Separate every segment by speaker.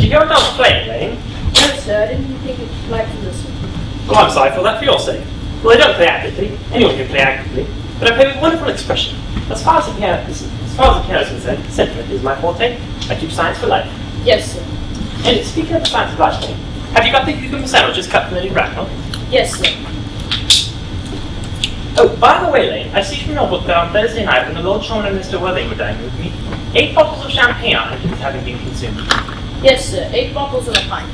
Speaker 1: you hear what I was playing, Lane?
Speaker 2: No, sir, I didn't think you'd like to listen.
Speaker 1: Well, I'm sorry for that for your sake. Well, I don't play actively. Anyone can play actively. But I play with wonderful expression. As far as the piano is concerned, sentiment is my forte. I keep science for life.
Speaker 2: Yes, sir.
Speaker 1: And speaking of the science of life, Lane, have you got the cucumber sandwiches cut from the new brand, huh?
Speaker 2: Yes, sir.
Speaker 1: Oh, by the way, Lane, I see from your book that on Thursday night, when the Lord Chairman and Mr. Worthing were dining with me, 8 bottles of champagne are having been consumed.
Speaker 2: Yes, sir. 8 bottles and a pint.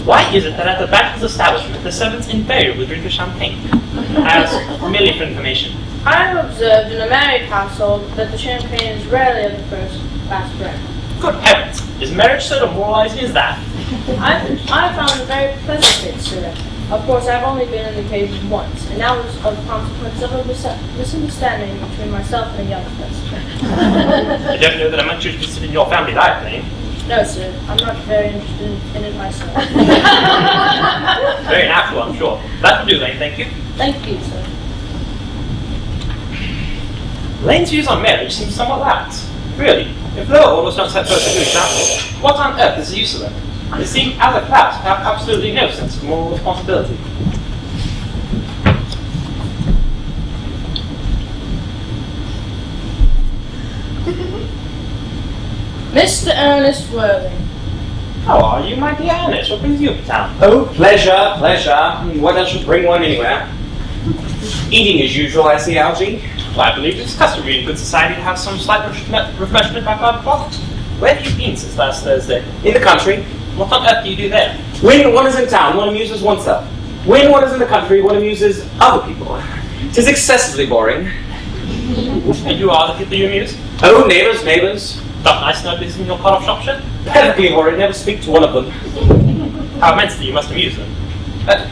Speaker 1: Why is it that at the Bachelor's establishment, the servants invariably drink the champagne? As merely for information.
Speaker 2: I have observed in a married household that the champagne is rarely of the first class brand.
Speaker 1: Good heavens! Is marriage so demoralizing as that?
Speaker 2: I found it very pleasant, sir. Of course, I've only been in the cave once, and that was of consequence of a misunderstanding between myself and a young person.
Speaker 1: I don't know that I'm much interested in your family life, Lane.
Speaker 2: No, sir. I'm not very interested in it myself.
Speaker 1: Very natural, I'm sure. That will do, Lane, thank you.
Speaker 2: Thank you, sir.
Speaker 1: Lane's views on marriage seem somewhat lax. Really, if lower orders don't set first a good example, what on earth is the use of them? They seem, as a class, to have absolutely no sense of moral responsibility.
Speaker 2: Mr. Earnest Worthing.
Speaker 1: How are you, my dear Earnest? What brings you up to town?
Speaker 3: Oh, pleasure, pleasure. What else should bring one anywhere? Eating as usual, I see, Algie.
Speaker 1: Well, I believe it's customary in good society to have some slight refreshment by 5 o'clock. Where have you been since last Thursday?
Speaker 3: In the country.
Speaker 1: What on earth do you do there?
Speaker 3: When one is in town, one amuses oneself. When one is in the country, one amuses other people. 'Tis excessively boring.
Speaker 1: And you are the people you amuse?
Speaker 3: Oh, neighbours, neighbours.
Speaker 1: Not nice nobody's in your part of Shropshire?
Speaker 3: Perfectly horrid, never speak to one of them.
Speaker 1: How immensely you must amuse them.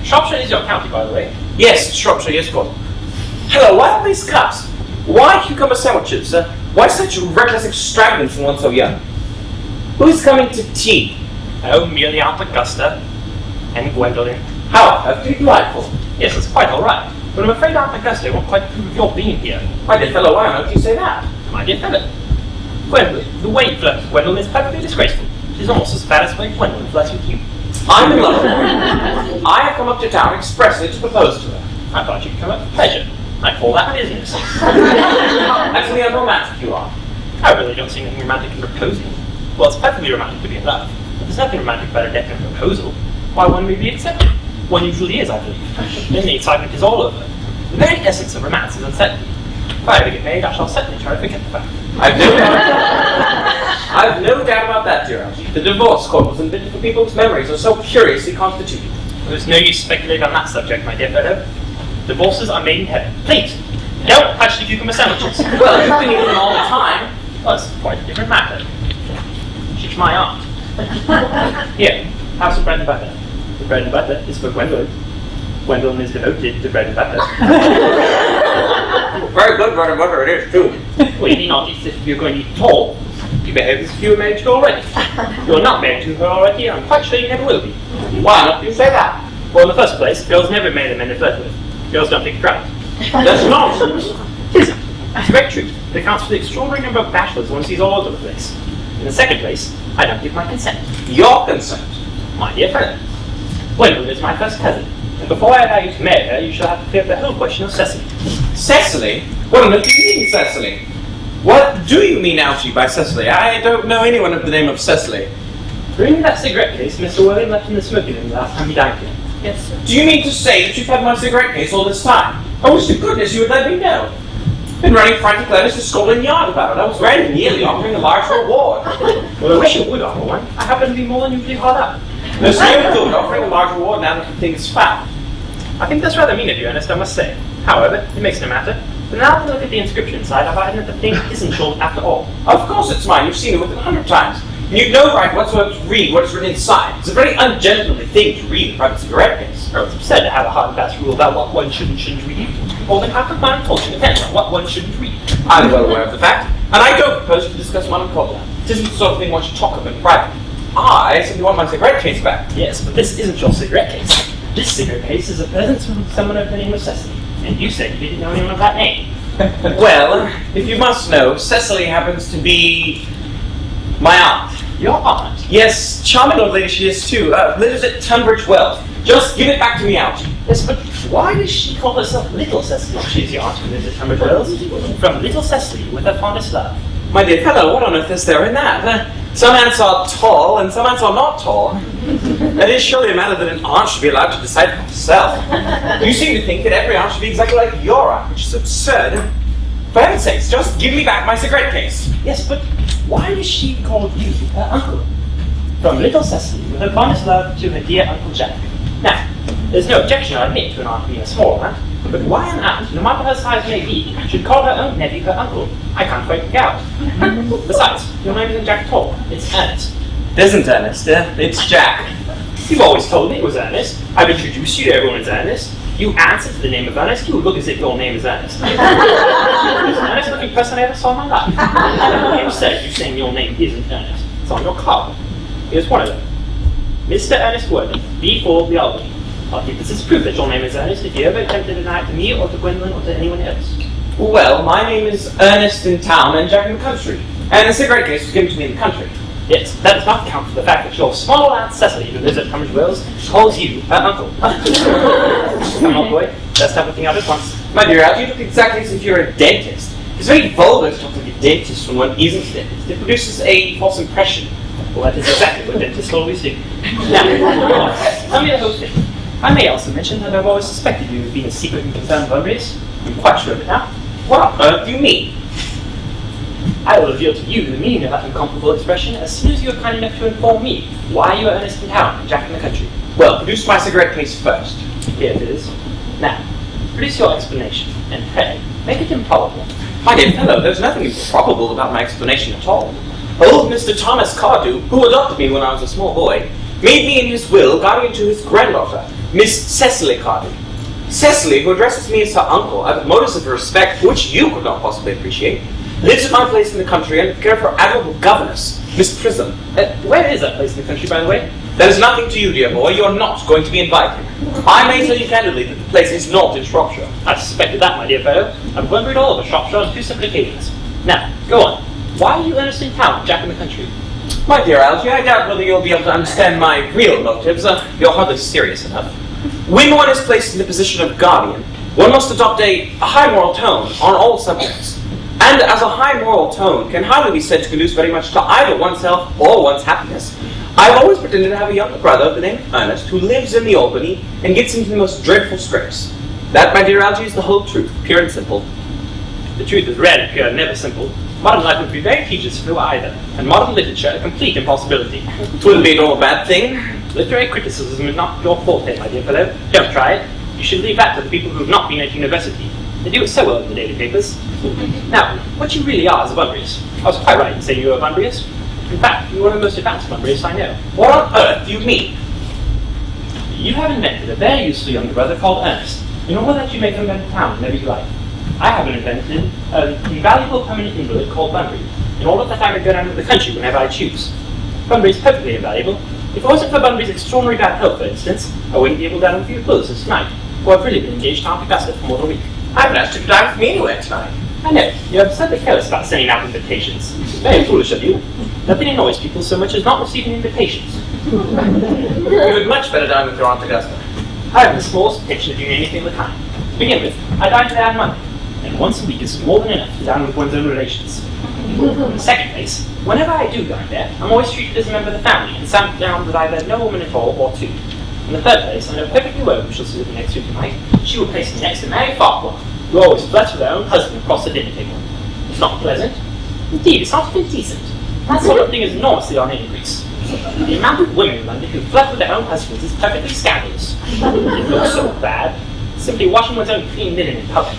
Speaker 1: Shropshire is your county, by the way.
Speaker 3: Yes, Shropshire, yes, God. Hello, why all these cups? Why cucumber sandwiches? Why such reckless extravagance in one so young? Who is coming to tea?
Speaker 1: Oh, merely Aunt Augusta and Gwendolyn.
Speaker 3: How? How delightful.
Speaker 1: Yes, it's quite all right. But I'm afraid Aunt Augusta won't quite approve of your being here.
Speaker 3: My dear fellow, why on earth do you say that?
Speaker 1: My dear fellow. Gwendolyn, the way you flirt with Gwendolyn is perfectly disgraceful. She's almost as bad as the way Gwendolyn flirts with you.
Speaker 3: I'm in love with her. I have come up to town expressly to propose to her.
Speaker 1: I thought you'd come up for pleasure. I call that business.
Speaker 3: That's the unromantic you are.
Speaker 1: I really don't see anything romantic in proposing. Well, it's perfectly romantic to be in love. But there's nothing romantic about a definite proposal. Why one may be accepted. One usually is, I believe. Then the excitement is all over. The very essence of romance is uncertainty. If I ever get married, I shall certainly try to forget the fact.
Speaker 3: I've no doubt about that, dear Algie. The divorce court was invented for people whose memories are so curiously constituted.
Speaker 1: There's no use speculating on that subject, my dear fellow. Divorces are made in heaven. Please, don't touch the cucumber sandwiches.
Speaker 3: Well, you've been eating them all the time.
Speaker 1: Well, it's quite a different matter. She's my aunt. Here, have some bread and butter. The bread and butter is for Gwendolyn. Gwendolyn is devoted to bread and butter.
Speaker 3: Very good bread and butter it is, too.
Speaker 1: Well, you need not eat if you're going to eat at all. You behave as if you were married to her already. You're not married to her already, and I'm quite sure you never will be.
Speaker 3: Why not do you say that?
Speaker 1: Well, in the first place, girls never marry the men they flirt with. Girls don't think it's right.
Speaker 3: That's nonsense.
Speaker 1: Isn't it? It's a great truth. It accounts for the extraordinary number of bachelors one sees all over the place. In the second place, I don't give my consent.
Speaker 3: Your consent.
Speaker 1: My dear fellow, Gwendolyn is my first cousin, and before I allow you to marry her, you shall have to clear up the whole question of Cecily.
Speaker 3: Cecily? What on earth do you mean, Cecily? What do you mean, Algie, by Cecily? I don't know anyone of the name of Cecily.
Speaker 1: Bring that cigarette case Mr. Worthing left in the smoking room last time he dined here.
Speaker 2: Yes, sir.
Speaker 3: Do you mean to say that you've had my cigarette case all this time? I wish to goodness you would let me know. Been running frantic letters to Scotland Yard about it. I was very nearly offering a large reward.
Speaker 1: Well, I wish you would offer one. I happen to be more than usually hard up.
Speaker 3: No, so you would offering a large reward now that the thing is found.
Speaker 1: I think that's rather mean of you, Ernest, I must say. However, it makes no matter. But now that I look at the inscription inside, I find that the thing isn't short after all.
Speaker 3: Of course it's mine. You've seen it with it 100 times. And you've no right whatsoever to read what is written inside. It's a very ungentlemanly thing to read a private cigarette case.
Speaker 1: Oh, it's absurd to have a hard and fast rule about what one should and shouldn't read. All the half of my culture depends on what one shouldn't read.
Speaker 3: I'm well aware of the fact, and I don't propose to discuss what I'm called now. It isn't the sort of thing one should talk of in private. I simply want my cigarette case back.
Speaker 1: Yes, but this isn't your cigarette case. This cigarette case is a present from someone of the name of Cecily. And you said you didn't know anyone of that name.
Speaker 3: Well, if you must know, Cecily happens to be my aunt.
Speaker 1: Your aunt?
Speaker 3: Yes, charming old lady she is too. Lives at Tunbridge Wells. Just give it back to me, Algy.
Speaker 1: Yes, but why does she call herself Little Cecily? She's your aunt who lives at Tunbridge Wells. From Little Cecily, with her fondest love.
Speaker 3: My dear fellow, what on earth is there in that? Some ants are tall, and some ants are not tall. It is surely a matter that an aunt should be allowed to decide for herself. You seem to think that every aunt should be exactly like your aunt, which is absurd. For heaven's sakes, just give me back my cigarette case.
Speaker 1: Yes, but why does she call you her uncle? From Little Cecily, with her fondest love to her dear Uncle Jack. Now, there's no objection, I admit, to an aunt being a small aunt, but why an aunt, no matter her size may be, should call her own nephew her uncle? I can't quite figure out. Besides, your name isn't Jack at all, it's Ernest.
Speaker 3: It isn't Ernest, it's Jack.
Speaker 1: You've always told me it was Earnest. I've introduced you to everyone as Earnest. You answer to the name of Earnest, you look as if your name is Earnest. You're the most Earnest-looking person I ever saw in my life. I never said you saying your name isn't Earnest. It's on your card. Here's one of them. Mr. Ernest Worthing, B4 the Albany. I'll keep this as proof that your name is Ernest if you ever attempt to deny it to me or to Gwendolyn or to anyone else.
Speaker 3: Well, my name is Ernest in town and Jack in the country. And the cigarette case was given to me in the country.
Speaker 1: Yes, that does not account for the fact that your small aunt Cecily, who lives at Tunbridge Wells, calls you her uncle. Come on, boy. Let's have a thing out at once.
Speaker 3: My dear Algy, you look exactly as if you're a dentist. It's very vulgar to talk like a dentist when one isn't a dentist. It produces a false impression.
Speaker 1: Well, that is exactly what dentists always do. Now, tell me the whole thing. I may also mention that I've always suspected you of being a secret and confirmed Bunburyist. I'm quite sure of it now.
Speaker 3: What on earth do you mean?
Speaker 1: I will reveal to you the meaning of that incomparable expression as soon as you are kind enough to inform me why you are Ernest in town and Jack in the country.
Speaker 3: Well, produce my cigarette case first.
Speaker 1: Here it is. Now, produce your explanation, and pray, make it improbable.
Speaker 3: My dear fellow, there's nothing improbable about my explanation at all. Old Mr. Thomas Cardew, who adopted me when I was a small boy, made me in his will guardian to his granddaughter, Miss Cecily Cardew. Cecily, who addresses me as her uncle out of motives of respect which you could not possibly appreciate, lives at my place in the country under the care of her admirable governess, Miss Prism.
Speaker 1: Where is that place in the country, by the way?
Speaker 3: That is nothing to you, dear boy. You are not going to be invited. I may tell you candidly that the place is not in Shropshire.
Speaker 1: I suspected that, my dear fellow. I've wondered all over Shropshire on 2 separate occasions. Now, go on. Why are you Ernest in town, Jack in the country?
Speaker 3: My dear Algy, I doubt whether you'll be able to understand my real motives. You're hardly serious enough. When one is placed in the position of guardian, one must adopt a high moral tone on all subjects. And as a high moral tone can hardly be said to conduce very much to either oneself or one's happiness, I've always pretended to have a younger brother of the name of Earnest who lives in the Albany and gets into the most dreadful scrapes. That, my dear Algy, is the whole truth, pure and simple.
Speaker 1: The truth is rare and pure and never simple. Modern life would be very tedious if it were either, and modern literature a complete impossibility.
Speaker 3: It wouldn't be at all a bad thing.
Speaker 1: Literary criticism is not your forte, my dear fellow. Don't try it. You should leave that to the people who have not been at university. They do it so well in the daily papers. Now, what you really are is a Bunburyist. I was quite right in saying you were a Bunburyist. In fact, you're one of the most advanced Bunburyists I know.
Speaker 3: What on earth do you mean?
Speaker 1: You have invented a very useful younger brother called Earnest, in order that you may come back to town whenever you like. I haven't invented an invaluable permanent invalid called Bunbury, in order that I may go down to the country whenever I choose. Bunbury is perfectly invaluable. If it wasn't for Bunbury's extraordinary bad health, for instance, I wouldn't be able to down with you clothes this tonight, for I've really been engaged to Aunt Augusta for more than a week.
Speaker 3: I haven't asked you to dine with me anywhere tonight.
Speaker 1: I know, you're absurdly careless about sending out invitations. Very foolish of you. Nothing annoys people so much as not receiving invitations.
Speaker 3: You would much better dine with your Aunt Augusta.
Speaker 1: I haven't the smallest intention of doing anything of the kind. To begin with, I dine there on Monday, and once a week is more than enough to dine with one's own relations. In the second place, whenever I do dine there, I'm always treated as a member of the family and sat down with either no woman at all or two. In the third place, I know perfectly well who shall sit with me next week tonight. She will place me next to Mary Farquhar, who always flirts with her own husband across the dinner table. It's not pleasant. Indeed, it's not even decent. That sort of thing is enormously on increase. The amount of women in London who flirt with their own husbands is perfectly scandalous. It looks so bad. Simply washing one's own clean linen in public.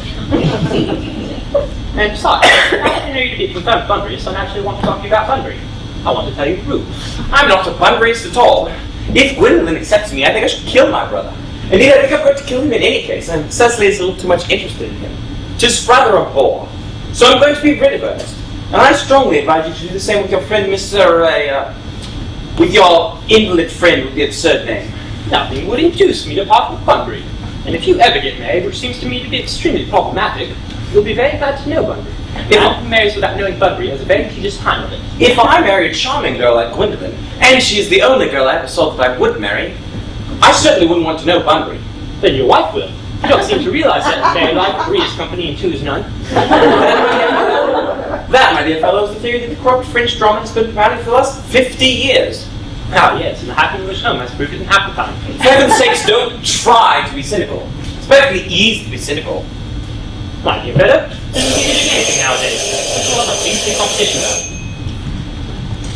Speaker 1: And besides, now that I know you to be a confirmed Bunburyist, I naturally want to talk to you about Bunbury. I want to tell you the truth.
Speaker 3: I'm not a Bunburyist at all. If Gwendolyn accepts me, I think I should kill my brother. Indeed, I think I'm going to kill him in any case, and Cecily is a little too much interested in him. Just rather a bore. So I'm going to be rid of Ernest. And I strongly advise you to do the same with your friend, with your invalid friend with the absurd name.
Speaker 1: Nothing would induce me to part with Bunbury. And if you ever get married, which seems to me to be extremely problematic, you'll be very glad to know Bunbury. If one marries without knowing Bunbury has a very tedious time of it.
Speaker 3: If I marry a charming girl like Gwendolyn, and she is the only girl I ever saw that I would marry, I certainly wouldn't want to know Bunbury.
Speaker 1: Then your wife will. You don't seem to realize that married life agrees company and two is none.
Speaker 3: That, my dear fellow, is the theory that the corrupt French drama has been propounding for the last 50 years.
Speaker 1: Ah, yes, and the happy English home has proved it in half the time.
Speaker 3: For heaven's sakes, don't try to be cynical. It's perfectly easy to be cynical.
Speaker 1: My dear fellow, doesn't get anything nowadays. There's a lot of beastly competition about.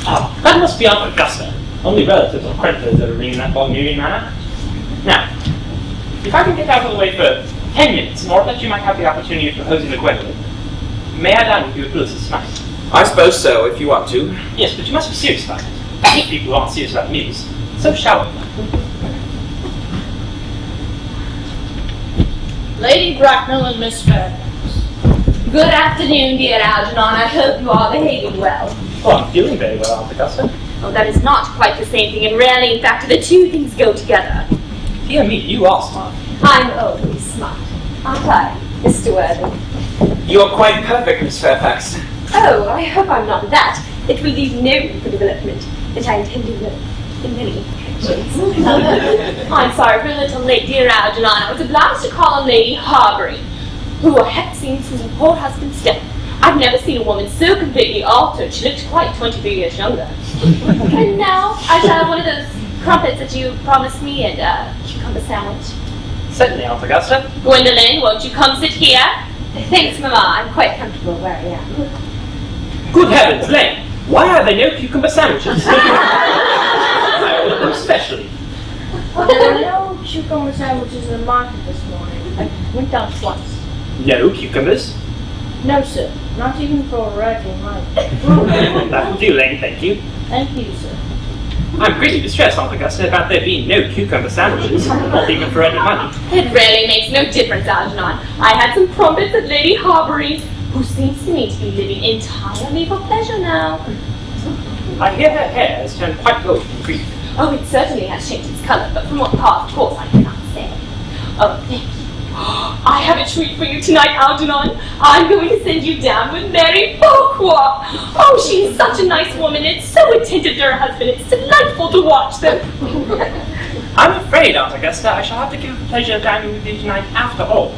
Speaker 1: Ah, that must be Aunt Augusta. Only relatives or creditors that are reading that Bulgarian manner. Now, if I can get out of the way for 10 minutes in order that you might have the opportunity of proposing to Gwendolyn, may I dine with you at Willis's tonight?
Speaker 3: I suppose so, if you want to.
Speaker 1: Yes, but you must be serious about it. I hate people who aren't serious about meals. So shall we?
Speaker 2: Lady Bracknell and Miss Fairfax.
Speaker 4: Good afternoon, dear Algernon. I hope you are behaving well.
Speaker 1: Oh, I'm feeling very well, Aunt Augusta.
Speaker 4: Oh, that is not quite the same thing, and rarely, in fact, the two things go together.
Speaker 1: Dear me, you are smart.
Speaker 4: I'm always smart, aren't I, Mr. Worthing?
Speaker 3: You are quite perfect, Miss Fairfax.
Speaker 4: Oh, I hope I'm not that. It will leave no room for development, and I intend to develop in many directions. I'm sorry for a little late, dear Algernon. I was obliged to call on Lady Harbury, who I hadn't seen since her poor husband's death. I've never seen a woman so completely altered. She looked quite 23 years younger. And now I shall have one of those crumpets that you promised me and a cucumber sandwich.
Speaker 1: Certainly, Aunt Augusta.
Speaker 4: Gwendolyn, won't you come sit here? Thanks, Mamma. I'm quite comfortable where I am.
Speaker 1: Good heavens, Lane! Why are there no cucumber sandwiches? I ordered them especially.
Speaker 2: There were no cucumber sandwiches in the market this morning. I went down twice.
Speaker 1: No cucumbers?
Speaker 2: No, sir. Not even for a regular money.
Speaker 1: That will do, Lane, thank you.
Speaker 2: Thank you, sir.
Speaker 1: I'm greatly distressed, Aunt Augusta, about there being no cucumber sandwiches, not even for any money.
Speaker 4: It really makes no difference, Algernon. I had some crumpets at Lady Harbury's, who seems to me to be living entirely for pleasure now.
Speaker 1: I hear her hair has turned quite gold from grief.
Speaker 4: Oh, it certainly has changed its colour, but from what part, of course, I cannot say. Oh, thank you. I have a treat for you tonight, Algernon. I'm going to send you down with Mary Beaucroix. Oh, she's such a nice woman and so attentive to her husband. It's delightful to watch them.
Speaker 1: I'm afraid, Aunt Augusta, I shall have to give you the pleasure of dining with you tonight after all.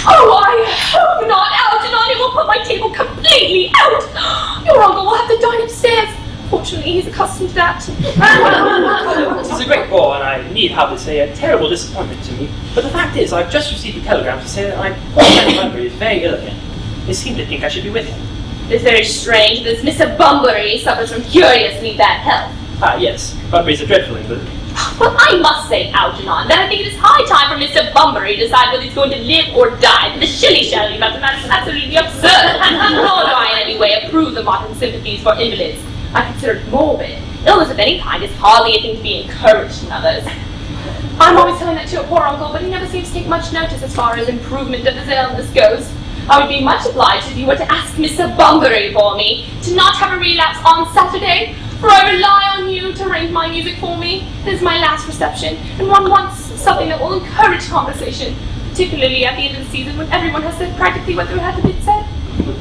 Speaker 4: Oh, I hope not, Algernon. It will put my table completely out. Your uncle will have to dine upstairs. Fortunately, he's accustomed to that.
Speaker 1: This is a great bore, and I need hardly say a terrible disappointment to me. But the fact is, I've just received a telegram to say that my poor friend Bunbury is very ill again. They seem to think I should be with him.
Speaker 4: It's very strange that Mr. Bunbury suffers from curiously bad health.
Speaker 1: Ah, yes, Bunbury's a dreadful invalid.
Speaker 4: Well, I must say, Algernon, that I think it is high time for Mr. Bunbury to decide whether he's going to live or die. The shilly-shally about the matter is absolutely absurd. Nor do I in any way approve the modern sympathies for invalids. I consider it morbid. Illness of any kind is hardly a thing to be encouraged in others. I'm always telling that to your poor uncle, but he never seems to take much notice as far as improvement of his illness goes. I would be much obliged if you were to ask Mr. Bunbury for me to not have a relapse on Saturday, for I rely on you to arrange my music for me. This is my last reception, and one wants something that will encourage conversation, particularly at the end of the season when everyone has said practically what they had to be said,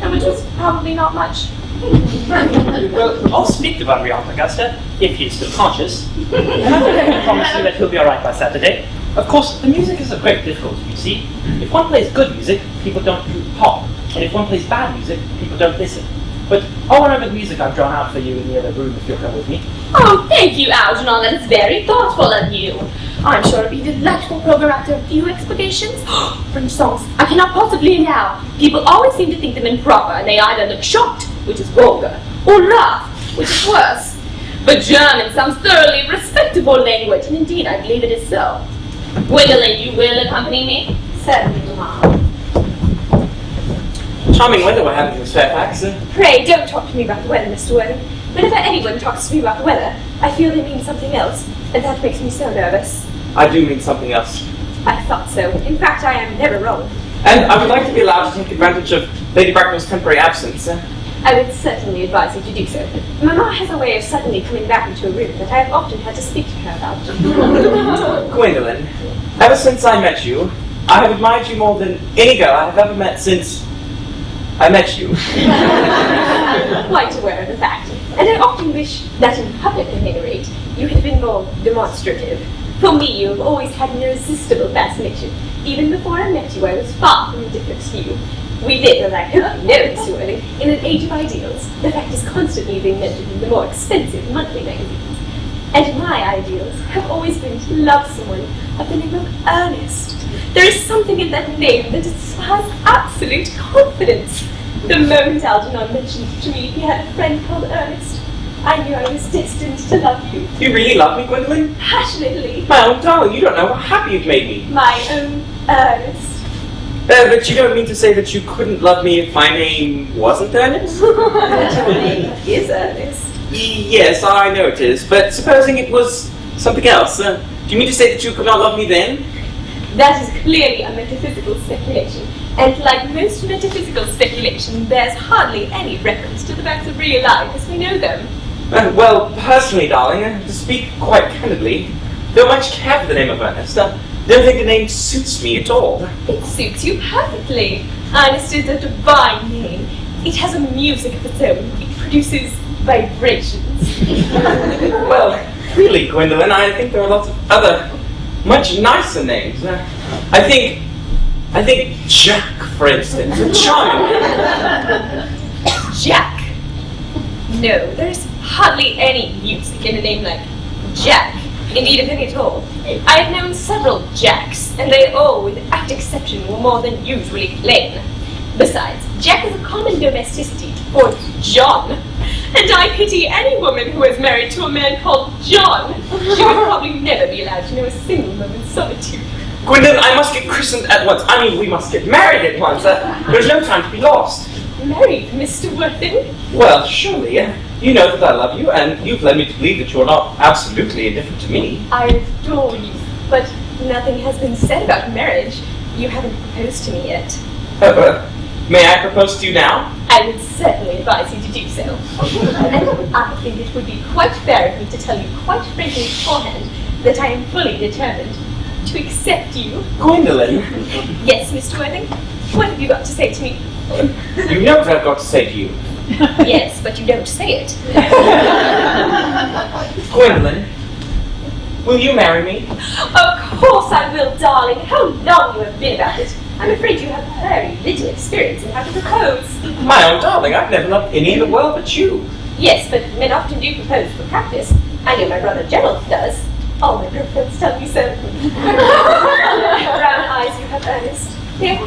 Speaker 4: and which was probably not much.
Speaker 1: Well, I'll speak to Bunbury, Aunt Augusta, if he is still conscious. And I promise you that he'll be alright by Saturday. Of course, the music is a great difficulty, you see. If one plays good music, people don't pop. And if one plays bad music, people don't listen. But I'll run over the music I've drawn out for you in the other room if you'll come with me.
Speaker 4: Oh, thank you, Algernon. That is very thoughtful of you. I'm sure it'll be a delightful program after a few explications. French songs I cannot possibly allow. People always seem to think them improper, and they either look shocked, which is vulgar, or laugh, which is worse. But German sounds thoroughly respectable language, and indeed I believe it is so. Gwendolyn, you will accompany me? Certainly, Mamma.
Speaker 3: Charming weather we're having, Miss Fairfax.
Speaker 4: Pray, don't talk to me about the weather, Mr. Worthing. Whenever anyone talks to me about the weather, I feel they mean something else, and that makes me so nervous.
Speaker 3: I do mean something else.
Speaker 4: I thought so. In fact, I am never wrong.
Speaker 3: And I would like to be allowed to take advantage of Lady Bracknell's temporary absence.
Speaker 4: I would certainly advise you to do so. Mamma has a way of suddenly coming back into a room that I have often had to speak to her about.
Speaker 3: Gwendolyn, ever since I met you, I have admired you more than any girl I have ever met since... I met you.
Speaker 5: Quite aware of the fact, and I often wish that in public, at any rate, you had been more demonstrative. For me, you have always had an irresistible fascination. Even before I met you, I was far from indifferent to you. We live, as I hope you know, Mr. Worthing, in an age of ideals. The fact is constantly being mentioned in the more expensive monthly magazines. And my ideals have always been to love someone of the name of Earnest. There is something in that name that inspires absolute confidence. The moment Algernon mentioned to me he had a friend called Earnest, I knew I was destined to love you.
Speaker 3: You really love me, Gwendolyn?
Speaker 5: Passionately.
Speaker 3: My own darling, you don't know how happy you've made me.
Speaker 5: My own Earnest.
Speaker 3: But you don't mean to say that you couldn't love me if my name wasn't Earnest?
Speaker 5: Your name is Earnest.
Speaker 3: Yes, I know it is, but supposing it was something else, do you mean to say that you could not love me then?
Speaker 5: That is clearly a metaphysical speculation, and like most metaphysical speculation, bears hardly any reference to the facts of real life as we know them.
Speaker 3: Well, personally, darling, to speak quite candidly, though much care for the name of Earnest, don't think the name suits me at all.
Speaker 5: It suits you perfectly. Earnest is a divine name. It has a music of its own. It produces vibrations.
Speaker 3: Well, really, Gwendolyn, I think there are lots of other, much nicer names. I think Jack, for instance, a charming name.
Speaker 5: Jack? No, there's hardly any music in a name like Jack. Indeed, if any at all. I have known several Jacks, and they all, without exception, were more than usually plain. Besides, Jack is a common domesticity, or John, and I pity any woman who is married to a man called John. She would probably never be allowed to know a single moment's solitude.
Speaker 3: Gwendolyn, I must get christened at once. I mean, we must get married at once. There's no time to be lost.
Speaker 5: Married, Mr. Worthing?
Speaker 3: Well, surely, you know that I love you, and you've led me to believe that you're not absolutely indifferent to me.
Speaker 5: I adore you, but nothing has been said about marriage. You haven't proposed to me yet.
Speaker 3: May I propose to you now?
Speaker 5: I would certainly advise you to do so. And I think it would be quite fair of me to tell you quite frankly beforehand that I am fully determined to accept you.
Speaker 3: Gwendolyn?
Speaker 5: Yes, Mr. Worthing? What have you got to say to me?
Speaker 3: You know what I've got to say to you.
Speaker 5: Yes, but you don't say it.
Speaker 3: Gwendolyn, will you marry me?
Speaker 5: Of course I will, darling. How long you have been about it. I'm afraid you have very little experience in how to propose.
Speaker 3: My own darling, I've never loved any in the world but you.
Speaker 5: Yes, but men often do propose for practice. I know my brother Gerald does. All my girlfriends tell me so. Brown eyes you have, Ernest. They are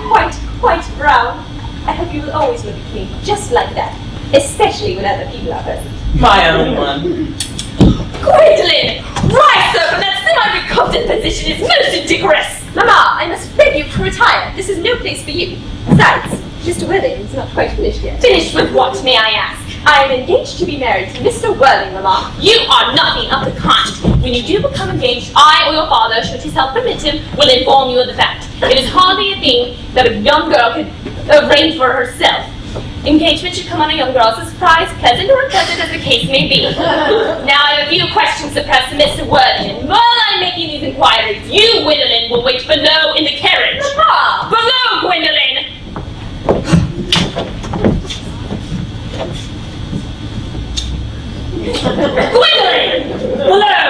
Speaker 5: quite brown. I hope you will always look at me just like that, especially when other people are present.
Speaker 3: My own one.
Speaker 4: Gwendolyn! Rise up, and that semi-recumbent position is most indecorous!
Speaker 5: Mamma, I must beg you to retire. This is no place for you. Besides, Mr. Worthing is not quite finished yet.
Speaker 4: Finished with what, may I ask?
Speaker 5: I am engaged to be married to Mr. Worthing, Mamma.
Speaker 4: You are nothing of the kind. When you do become engaged, I or your father, should his health permit him, will inform you of the fact. It is hardly a thing that a young girl could arrange for herself. Engagement should come on a young girl as a surprise, pleasant or unpleasant as the case may be. Now I have a few questions to press to Mr. Worthing, and while I'm making these inquiries, you, Gwendolyn, will wait below in the carriage.
Speaker 5: Mamma!
Speaker 4: Below, Gwendolyn! Gwendolyn! Below!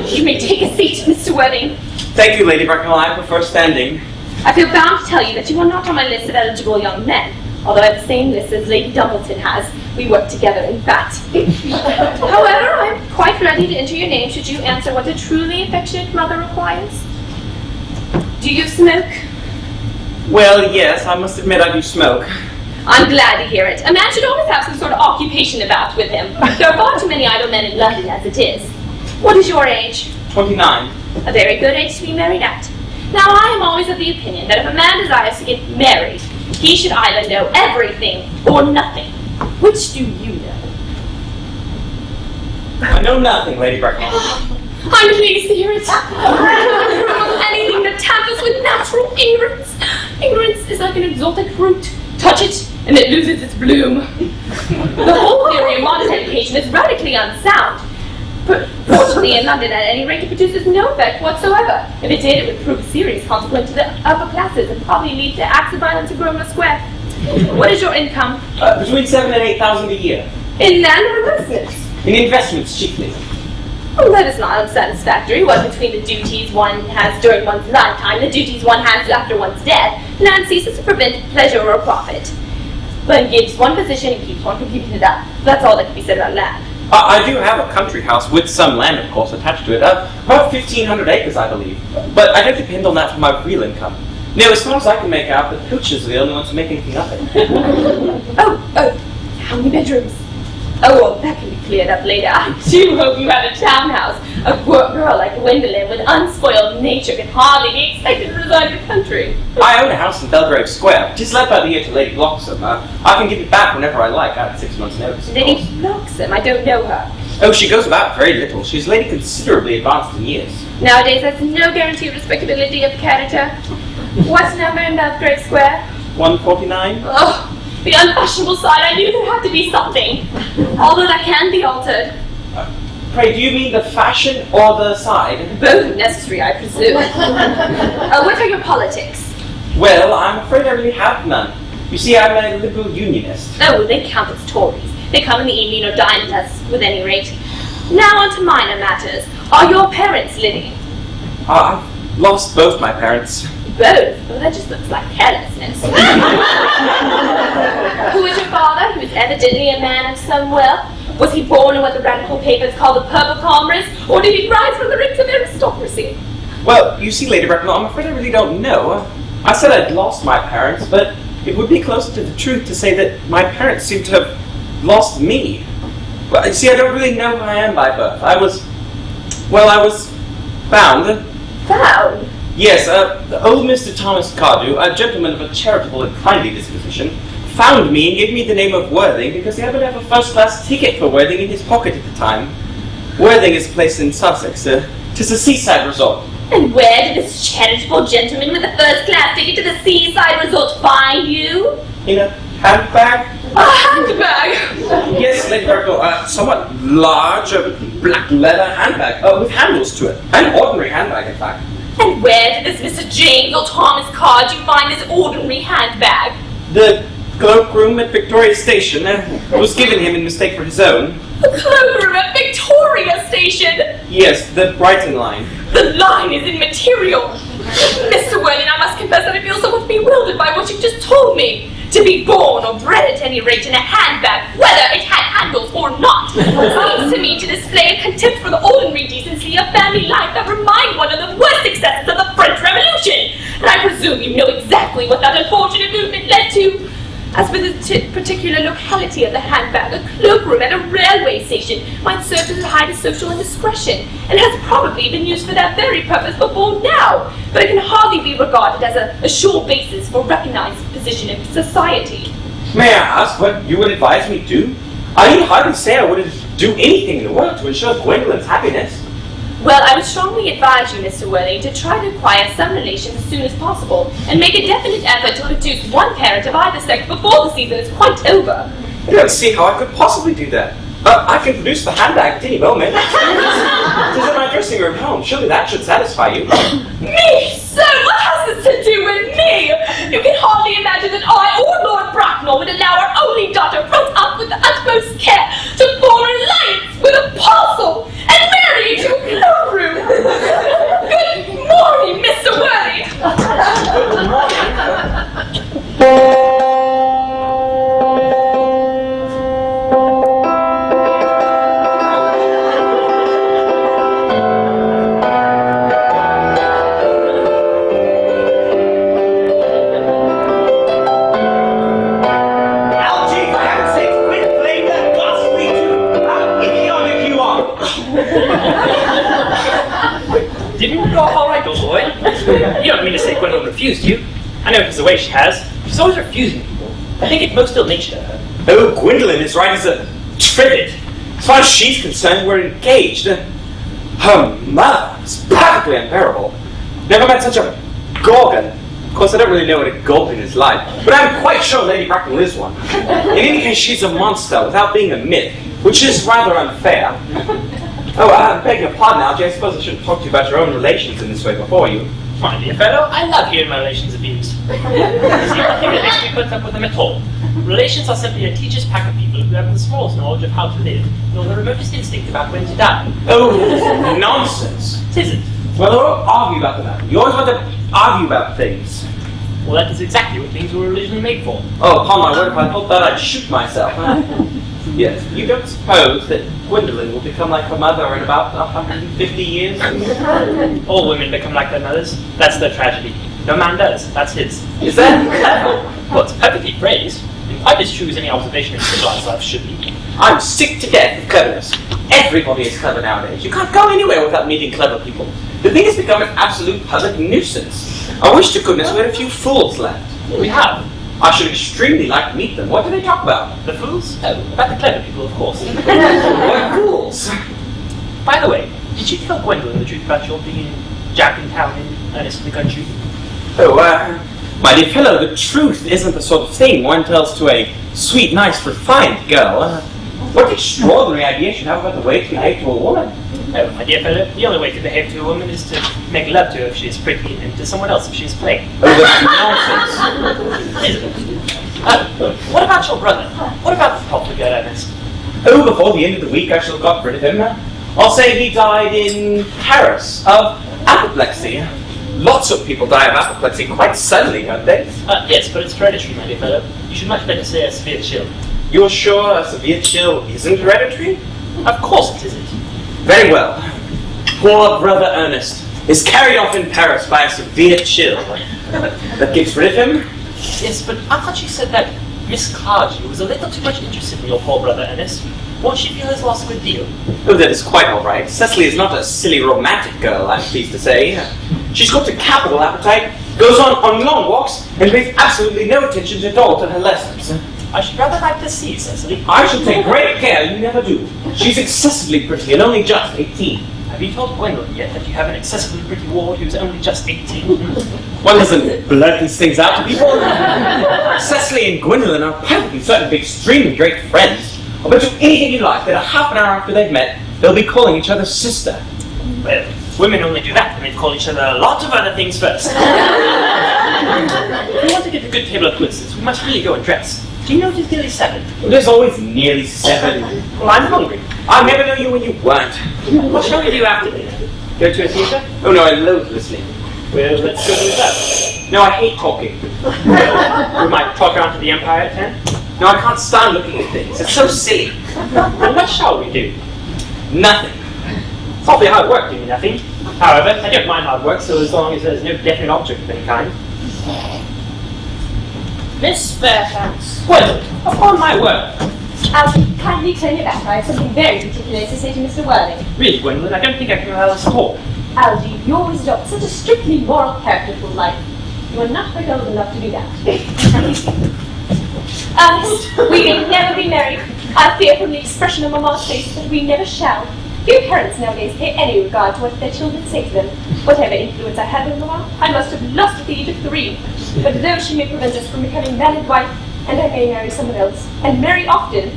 Speaker 4: You may take a seat, Mr. Worthing.
Speaker 3: Thank you, Lady Bracknell. I prefer standing.
Speaker 4: I feel bound to tell you that you are not on my list of eligible young men, although I have the same list as Lady Dumbleton has. We work together, in fact. However, I'm quite ready to enter your name should you answer what a truly affectionate mother requires. Do you smoke?
Speaker 3: Well, yes, I must admit I do smoke.
Speaker 4: I'm glad to hear it. A man should always have some sort of occupation about with him. There are far too many idle men in London as it is. What is your age?
Speaker 3: 29.
Speaker 4: A very good age to be married at. Now, I am always of the opinion that if a man desires to get married, he should either know everything or nothing. Which do you know?
Speaker 3: I know nothing, Lady Bracknell.
Speaker 4: I'm pleased to hear it. Anything that tampers with natural ignorance. Ignorance is like an exotic fruit. Touch it, and it loses its bloom. The whole theory of modern education is radically unsound. Fortunately, in London, at any rate, it produces no effect whatsoever. If it did, it would prove a serious consequence to the upper classes and probably lead to acts of violence in Grosvenor Square. What is your income?
Speaker 3: Between 7,000 and 8,000 a year.
Speaker 4: In land or investments?
Speaker 3: In investments, chiefly.
Speaker 4: Oh, that is not unsatisfactory. What between the duties one has during one's lifetime, the duties one has after one's death, land ceases to prevent pleasure or profit. One gives one position and keeps one from keeping it up. That's all that can be said about land.
Speaker 3: I do have a country house with some land, of course, attached to it. About 1,500 acres, I believe. But I don't depend on that for my real income. No, as far as I can make out, the poachers are the only ones who make anything of it.
Speaker 4: Oh, how many bedrooms? Oh, well, that can be cleared up later. I do hope you have a townhouse. A poor girl like Gwendolyn with unspoiled nature can hardly be expected to reside in the country.
Speaker 3: I own a house in Belgrave Square, which is let by the year to Lady Bloxham. I can give it back whenever I like, at 6 months' notice.
Speaker 4: Lady Bloxham, I don't know her.
Speaker 3: Oh, she goes about very little. She's a lady considerably advanced in years.
Speaker 4: Nowadays, that's no guarantee of respectability of character. What number in Belgrave Square?
Speaker 3: 149?
Speaker 4: Oh, the unfashionable side, I knew there had to be something. Although that can be altered.
Speaker 3: Pray, do you mean the fashion or the side?
Speaker 4: Both necessary, I presume. What are your politics?
Speaker 3: Well, I'm afraid I really have none. You see, I'm a liberal unionist.
Speaker 4: Oh, they count as Tories. They come in the evening or dine with us, with any rate. Now on to minor matters. Are your parents living?
Speaker 3: I've lost both my parents.
Speaker 4: Both? Oh, that just looks like carelessness. Who is your father? He was evidently a man of some wealth. Was he born in what the radical papers call the purple commerce, or did he rise from the ranks of aristocracy?
Speaker 3: Well, you see, Lady Bracknell, I'm afraid I really don't know. I said I'd lost my parents, but it would be closer to the truth to say that my parents seem to have lost me. Well, you see, I don't really know who I am by birth. I was found.
Speaker 4: Found?
Speaker 3: Yes, old Mr. Thomas Cardew, a gentleman of a charitable and kindly disposition, found me and gave me the name of Worthing because he happened to have a first-class ticket for Worthing in his pocket at the time. Worthing is a place in Sussex. 'Tis a seaside resort.
Speaker 4: And where did this charitable gentleman with a first-class ticket to the seaside resort find you?
Speaker 3: In a handbag?
Speaker 4: A handbag?
Speaker 3: Yes, Lady Bracknell, a somewhat large, black leather handbag, with handles to it. An ordinary handbag, in fact.
Speaker 4: And where did this Mr. James or Thomas Cardew find this ordinary handbag?
Speaker 3: The cloakroom at Victoria Station was given him in mistake for his own.
Speaker 4: The cloakroom at Victoria Station?
Speaker 3: Yes, the Brighton line.
Speaker 4: The line is immaterial. Mr. Worthing, I must confess that I feel somewhat bewildered by what you've just told me. To be born or bred at any rate in a handbag, whether it had handles or not, seems to me to display a contempt for the ordinary decency of family life that remind one of the worst excesses of the French Revolution. And I presume you know exactly what that unfortunate movement led to. As for the particular locality of the handbag, a cloakroom at a railway station might serve to hide a social indiscretion, and has probably been used for that very purpose before now, but it can hardly be regarded as a sure basis for recognized position in society.
Speaker 3: May I ask what you would advise me to? I need hardly say I would do anything in the world to ensure Gwendolyn's happiness.
Speaker 4: Well, I would strongly advise you, Mr. Worthing, to try to acquire some relations as soon as possible, and make a definite effort to produce one parent of either sex before the season is quite over.
Speaker 3: I don't see how I could possibly do that. I can produce the handbag at any moment. It is in my dressing room home. Surely that should satisfy you.
Speaker 4: Me, sir? What has this to do with me? You can hardly imagine that I or Lord Bracknell would allow our only daughter, brought up with the utmost care, to form an alliance with a parcel and marry to a cloakroom. Good morning, Mr. Worthing.
Speaker 3: Good morning.
Speaker 1: Did you go all right, old boy? You don't mean to say Gwendolyn refused you. I know it's the way she has. She's always refusing people. I think it's most ill-natured of her.
Speaker 3: Oh, Gwendolyn is right as a trivet. As far as she's concerned, we're engaged. Her mother is perfectly unbearable. Never met such a gorgon. Of course, I don't really know what a gorgon is like, but I'm quite sure Lady Bracknell is one. In any case, she's a monster without being a myth, which is rather unfair. Oh, I beg your pardon, Algie. I suppose I shouldn't talk to you about your own relations in this way before you.
Speaker 1: My dear fellow, I love hearing my relations abused. There's nothing that makes me put up with them at all. Relations are simply a teacher's pack of people who have the smallest knowledge of how to live, nor the remotest instinct about when to die.
Speaker 3: Oh, nonsense.
Speaker 1: Tisn't.
Speaker 3: Well, don't argue about the matter. You always want to argue about things.
Speaker 1: Well, that is exactly what things were originally made for.
Speaker 3: Oh, upon my word, if I thought that, I'd shoot myself. Yes, you don't suppose that Gwendolyn will become like her mother in about 150 years?
Speaker 1: All women become like their mothers. That's their tragedy. No man does. That's his.
Speaker 3: Is that clever?
Speaker 1: Well, it's perfectly phrased, and quite as true as any observation in civilized life should be.
Speaker 3: I'm sick to death of cleverness. Everybody is clever nowadays. You can't go anywhere without meeting clever people. The thing has become an absolute public nuisance. I wish to goodness we had a few fools left.
Speaker 1: We have.
Speaker 3: I should extremely like to meet them. What do they talk about?
Speaker 1: The fools? Oh, about the clever people, of course.
Speaker 3: What fools?
Speaker 1: By the way, did you tell Gwendolyn the truth about your being Jack in town in Earnest in the country?
Speaker 3: Oh, my dear fellow, the truth isn't the sort of thing one tells to a sweet, nice, refined girl. What extraordinary idea should have about the way to behave to a woman?
Speaker 1: Oh, my dear fellow, the only way to behave to a woman is to make love to her if she is pretty, and to someone else if she is plain.
Speaker 3: Oh, that's nonsense.
Speaker 1: Isn't it? What about your brother? What about the popular girl, Ernest?
Speaker 3: Oh, before the end of the week I shall have got rid of him. I'll say he died in Paris of apoplexy. Lots of people die of apoplexy quite suddenly, don't they?
Speaker 1: Yes, but it's hereditary, my dear fellow. You should much better say a severe chill.
Speaker 3: You're sure a severe chill isn't hereditary?
Speaker 1: Of course it isn't.
Speaker 3: Very well. Poor brother Earnest is carried off in Paris by a severe chill. That gets rid of him?
Speaker 1: Yes, but I thought you said that Miss Clargy was a little too much interested in your poor brother Ernest. Won't she feel has lost a good deal?
Speaker 3: Oh, that is quite all right. Cecily is not a silly romantic girl, I'm pleased to say. She's got a capital appetite, goes on long walks, and pays absolutely no attention at all to her lessons.
Speaker 1: I should rather like to see Cecily.
Speaker 3: I shall take great care you never do. She's excessively pretty and only just 18.
Speaker 1: Have you told Gwendolyn yet that you have an excessively pretty ward who's only just 18?
Speaker 3: One doesn't blurt these things out to people. Cecily and Gwendolyn are perfectly certain to be extremely great friends. I'll bet you anything you like that a half an hour after they've met, they'll be calling each other sister.
Speaker 1: Well, women only do that when they call each other a lot of other things first. If we want to get a good table of quizzes, we must really go and dress. Do you know it is nearly 7?
Speaker 3: Well, there's always nearly 7.
Speaker 1: Well, I'm hungry.
Speaker 3: I never knew you when you weren't.
Speaker 1: What shall we do after dinner? Go to a theatre?
Speaker 3: Oh no, I loathe listening.
Speaker 1: Well, let's go to the club.
Speaker 3: No, I hate talking.
Speaker 1: We might talk around to the Empire at 10.
Speaker 3: No, I can't stand looking at things. It's so silly.
Speaker 1: Well, what shall we do?
Speaker 3: Nothing.
Speaker 1: It's awfully hard work doing nothing. However, I don't mind hard work, so as long as there's no definite object of any kind.
Speaker 2: Miss Fairfax.
Speaker 1: Well, upon my word.
Speaker 5: Kindly turn your back. I have something very particular to say to Mr. Worthing.
Speaker 1: Really, Gwendolyn, I don't think I can allow this at all.
Speaker 5: Algy, you always adopt such a strictly moral character for life. You are not quite old enough to do that. Ernest, we may never be married. I fear from the expression of Mamma's face that we never shall. Few parents nowadays pay any regard to what their children say to them. Whatever influence I had with Mamma, I must have lost at the age of 3. But though she may prevent us from becoming man and wife, and I may marry someone else, and marry often,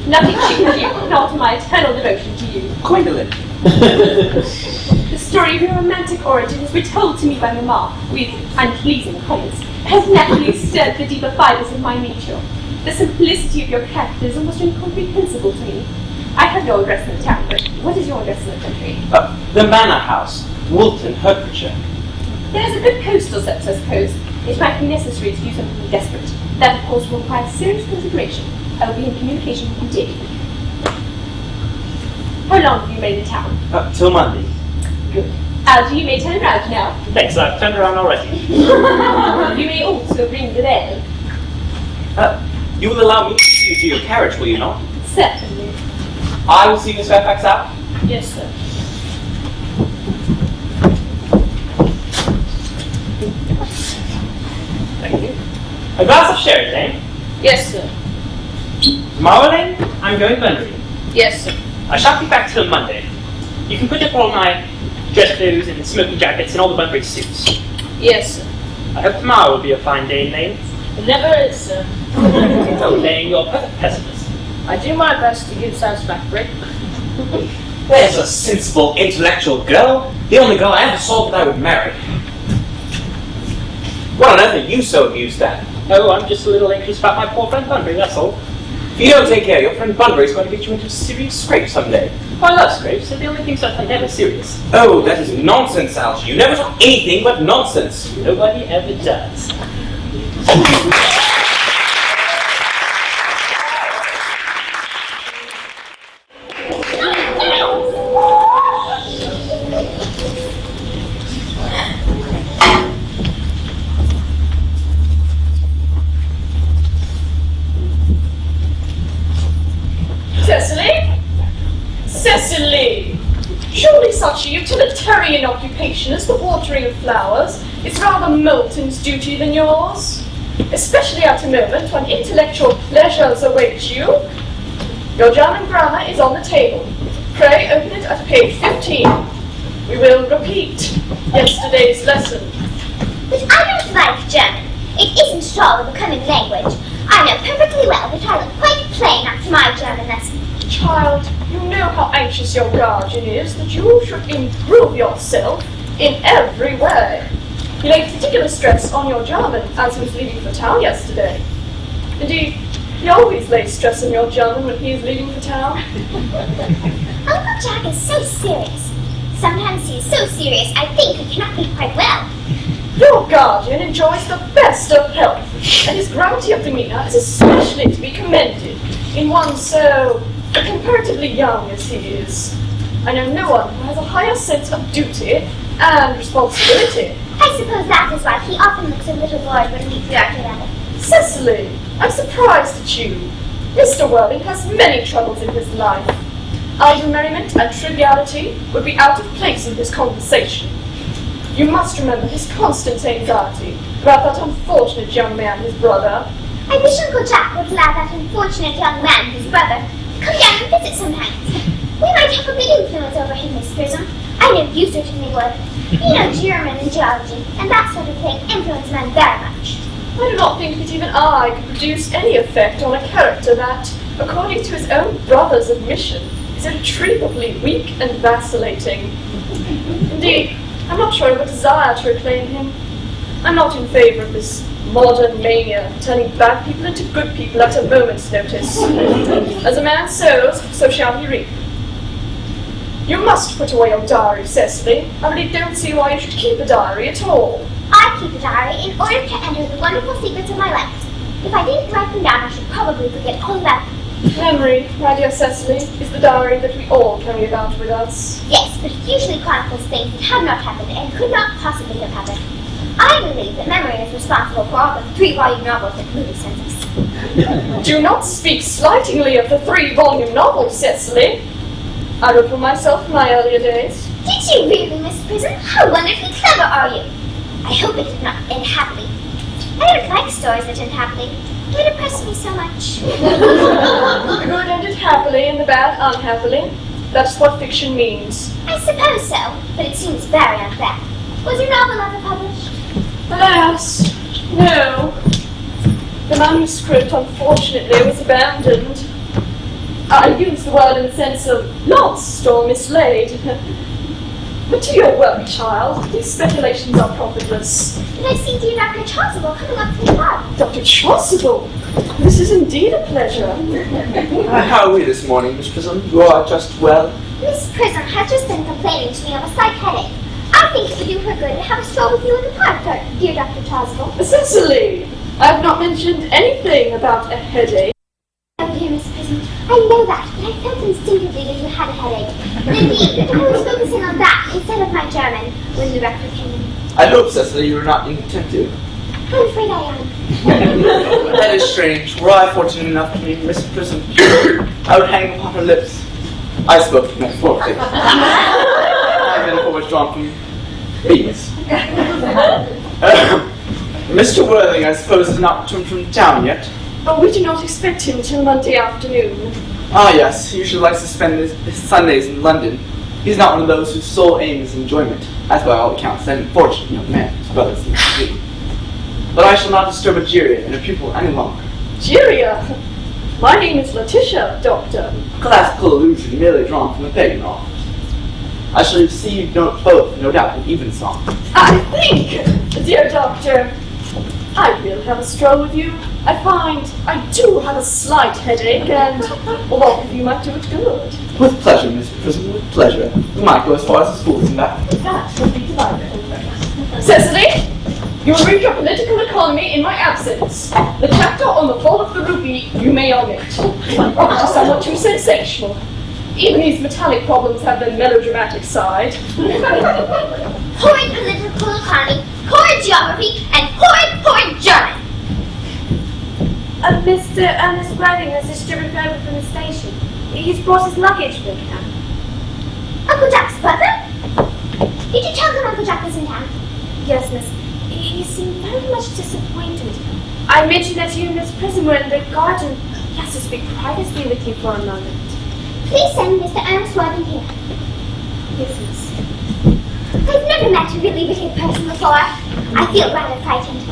Speaker 5: nothing she can do can alter my eternal devotion to you.
Speaker 3: Gwendolyn.
Speaker 5: The story of your romantic origins, retold to me by Mamma, with unpleasing comments, has naturally stirred the deeper fibres of my nature. The simplicity of your character is almost incomprehensible to me. I have no address in the town, but what is your address in the country?
Speaker 3: The Manor House, Woolton, Hertfordshire.
Speaker 5: There is a good postal service, I suppose. It might be necessary to do something desperate. That, of course, will require serious consideration. I will be in communication with you daily. How long have you been in the town?
Speaker 3: Till Monday.
Speaker 5: Good. Algy, you may turn round now.
Speaker 1: Thanks, I've turned around already.
Speaker 5: You may also ring the bell.
Speaker 3: You will allow me to see you to your carriage, will you not?
Speaker 5: Certainly.
Speaker 3: I will see Miss Fairfax out.
Speaker 2: Yes, sir.
Speaker 1: Thank you. A glass of sherry, Elaine.
Speaker 2: Yes, sir.
Speaker 1: Tomorrow, Elaine, I'm going Bunbury.
Speaker 2: Yes, sir.
Speaker 1: I shan't be back till Monday. You can put up all my dress clothes and smoking jackets and all the Bunbury suits.
Speaker 2: Yes, sir.
Speaker 1: I hope tomorrow will be a fine day, Elaine.
Speaker 2: It never is, sir.
Speaker 1: Oh, Elaine, you're a perfect pessimist.
Speaker 2: I do my best to give satisfactory.
Speaker 3: There's a sensible, intellectual girl. The only girl I ever saw that I would marry. What on earth are you so amused at?
Speaker 1: Oh, I'm just a little anxious about my poor friend Bunbury, that's all.
Speaker 3: If you don't take care, your friend Bunbury's going to get you into a serious scrape someday.
Speaker 1: I love scrapes, they're the only things that are never serious.
Speaker 3: Oh, that is nonsense, Algy. You never talk anything but nonsense.
Speaker 1: Nobody ever does.
Speaker 6: Cecily! Surely such a utilitarian occupation as the watering of flowers is rather Moulton's duty than yours, especially at a moment when intellectual pleasures await you. Your German grammar is on the table. Pray open it at page 15. We will repeat yesterday's lesson.
Speaker 7: But I don't like German. It isn't at all a becoming language. I know perfectly well that I look quite plain after my German lesson.
Speaker 6: Child, you know how anxious your guardian is that you should improve yourself in every way. He laid particular stress on your German as he was leaving for town yesterday. Indeed, he always lays stress on your German when he is leaving for town.
Speaker 7: Uncle Jack is so serious. Sometimes he is so serious I think he cannot be quite well.
Speaker 6: Your guardian enjoys the best of health, and his gravity of demeanour is especially to be commended in one so comparatively young as he is. I know no one who has a higher sense of duty and responsibility.
Speaker 7: I suppose that is why he often looks a little bored when we are together.
Speaker 6: Cecily, I'm surprised at you. Mr. Worthing has many troubles in his life. Idle merriment and triviality would be out of place in his conversation. You must remember his constant anxiety about that unfortunate young man, his brother.
Speaker 7: I wish Uncle Jack would allow that unfortunate young man, his brother, to come down and visit sometimes. We might have a big influence over him, Miss Prism. I know you certainly would. You know German and geology, and that sort of thing influence men very much.
Speaker 6: I do not think that even I could produce any effect on a character that, according to his own brother's admission, is irretrievably weak and vacillating. Indeed, I'm not sure I have a desire to reclaim him. I'm not in favour of this modern mania, turning bad people into good people at a moment's notice. As a man sows, so shall he reap. You must put away your diary, Cecily. I really don't see why you should keep a diary at all.
Speaker 7: I keep a diary in order to enter the wonderful secrets of my life. If I didn't write them down, I should probably forget all about them.
Speaker 6: Memory, my dear Cecily, is the diary that we all carry about with us.
Speaker 7: Yes, but it usually chronicles things that have not happened and could not possibly have happened. I believe that memory is responsible for all the 3-volume novels that movie sends us.
Speaker 6: Do not speak slightingly of the 3-volume novel, Cecily. I wrote for myself in my earlier days.
Speaker 7: Did you really, Miss Prism? How wonderfully clever are you? I hope it did not end happily. I don't like stories that end happily. They depress me so much.
Speaker 6: The good ended happily and the bad unhappily. That's what fiction means.
Speaker 7: I suppose so, but it seems very unfair. Was your novel ever published?
Speaker 6: Alas, no. The manuscript, unfortunately, was abandoned. I use the word in the sense of lost or mislaid. But to your work, child, these speculations are profitless.
Speaker 7: Did I see dear Dr. Chasuble coming up from the park?
Speaker 6: Dr. Chasuble, this is indeed a pleasure.
Speaker 8: How are we this morning, Miss Prism? You are just well?
Speaker 7: Miss Prism has just been complaining to me of a slight headache. I think it would do her good to have a stroll with you in the park, dear Dr. Chasuble.
Speaker 6: Cecily, I have not mentioned anything about a headache.
Speaker 7: Oh, dear Miss Prism, I know that, but I felt instinctively that you had a headache. And indeed, I was focusing on that instead of my German when the rector came in.
Speaker 8: I hope, Cecily, you are not inattentive.
Speaker 7: I'm afraid I am.
Speaker 8: That is strange. Were I fortunate enough to meet Miss Prism, I would hang upon her lips. I spoke metaphorically. My metaphor was drawn from Venus. Mr. Worthing, I suppose, has not returned from town yet?
Speaker 6: But we do not expect him till Monday afternoon.
Speaker 8: Ah, yes, he usually likes to spend his Sundays in London. He's not one of those whose sole aim is enjoyment, as by all accounts an unfortunate young man, his brother seems to be. But I shall not disturb Egeria and her pupil any longer.
Speaker 6: Egeria? My name is Letitia, Doctor.
Speaker 8: Classical allusion merely drawn from the pagan authors. I shall see you both, no doubt, in evensong.
Speaker 6: I think, dear Doctor, I will have a stroll with you. I find I do have a slight headache, and a walk with you might do it good.
Speaker 8: With pleasure, Miss Prism, with pleasure. We might go as far as the schools and back.
Speaker 6: That would be delightful. Cecily, you will read your political economy in my absence. The chapter on the fall of the rupee you may omit. It is somewhat too sensational. Even these metallic problems have their melodramatic side.
Speaker 7: Horrid political economy, horrid geography, and horrid German.
Speaker 2: Mr. Earnest Graving has just driven over from the station. He's brought his luggage with him.
Speaker 7: Uncle Jack's brother? Did you tell him Uncle Jack was in town?
Speaker 2: Yes, miss. He seemed very much disappointed. I mentioned that you and Miss Prism were in the garden. He asked us to speak privately with you for a moment.
Speaker 7: Please send Mr. Earnest Graving here.
Speaker 2: Yes, miss.
Speaker 7: I've never met a really wicked person before. I feel rather frightened.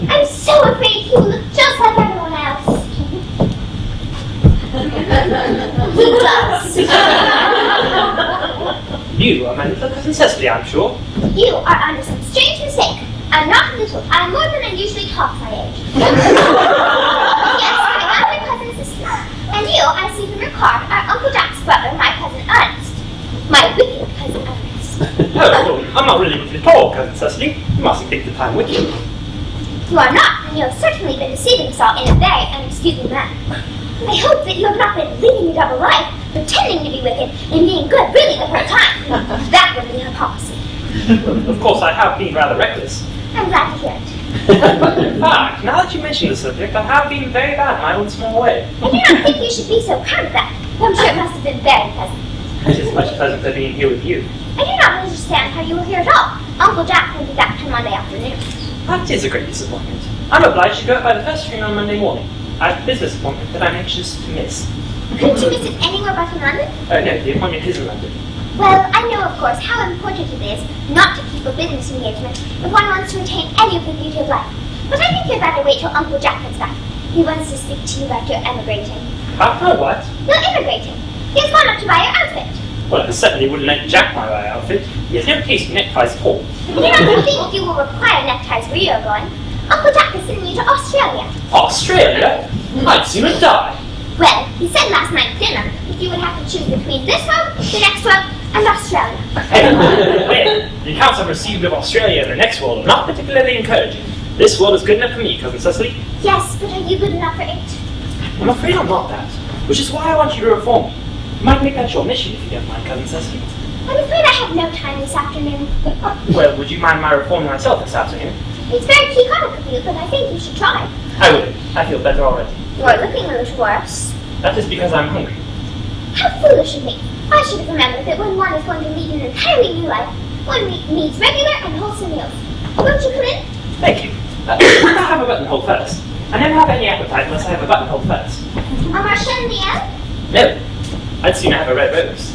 Speaker 7: I'm so afraid he will look just like everyone else. He does.
Speaker 1: You are my little cousin Cecily, I'm sure.
Speaker 7: You are under some strange mistake. I'm not little. I'm more than I usually talk my age. Yes, I am my cousin Cecily. And you, I see from your card, are Uncle Jack's brother, my cousin Earnest. My wicked cousin Earnest.
Speaker 1: Oh, I'm not really wicked at all, cousin Cecily. You mustn't think that I'm wicked.
Speaker 7: You are not, and you have certainly been deceiving us all in a very unexcusable manner. I hope that you have not been leading a double life, pretending to be wicked and being good really the whole time. That would be hypocrisy.
Speaker 1: Of course, I have been rather reckless.
Speaker 7: I'm glad to hear it.
Speaker 1: In fact, now that you mention the subject, I have been very bad in my own small way.
Speaker 7: I do not think you should be so proud of that. I'm sure it must have been very pleasant.
Speaker 1: It is much pleasanter being here with you.
Speaker 7: I do not understand how you were here at all. Uncle Jack will be back till Monday afternoon.
Speaker 1: That is a great disappointment. I'm obliged to go out by the first train on Monday morning. I have a business appointment that I'm anxious to miss.
Speaker 7: Couldn't you miss it anywhere but in London?
Speaker 1: Oh no, the appointment is in London.
Speaker 7: Well, I know, of course, how important it is not to keep a business engagement if one wants to retain any of the beauty of life. But I think you'd better wait till Uncle Jack gets back. He wants to speak to you about your emigrating.
Speaker 1: After what?
Speaker 7: No, immigrating. He's gone up to buy your outfit.
Speaker 1: Well, I certainly wouldn't let Jack buy my outfit. He has no taste in neckties at all.
Speaker 7: I do not think you will require neckties where you are going. Uncle Jack is sending you to Australia.
Speaker 1: Australia? I'd sooner die.
Speaker 7: Well, he said last night at dinner that you would have to choose between this road, the next road, and Australia.
Speaker 1: Hey, wait. The accounts I've received of Australia and the next world are not particularly encouraging. This world is good enough for me, cousin Cecily.
Speaker 7: Yes, but are you good enough for it?
Speaker 1: I'm afraid I'm not that, which is why I want you to reform me. You might make that your mission if you don't mind, cousin Cecily.
Speaker 7: I'm afraid I have no time this afternoon.
Speaker 1: Well, would you mind my reforming myself this afternoon?
Speaker 7: It's very quixotic of you, but I think you should try.
Speaker 1: I will. I feel better already.
Speaker 7: You are looking a little worse.
Speaker 1: That is because I'm hungry.
Speaker 7: How foolish of me. I should have remembered that when one is going to lead an entirely new life, one needs regular and wholesome meals. Won't you come in?
Speaker 1: Thank you. I'll have a buttonhole first. I never have any appetite unless I have a buttonhole first.
Speaker 7: A marchandier?
Speaker 1: No. I'd sooner have a red rose.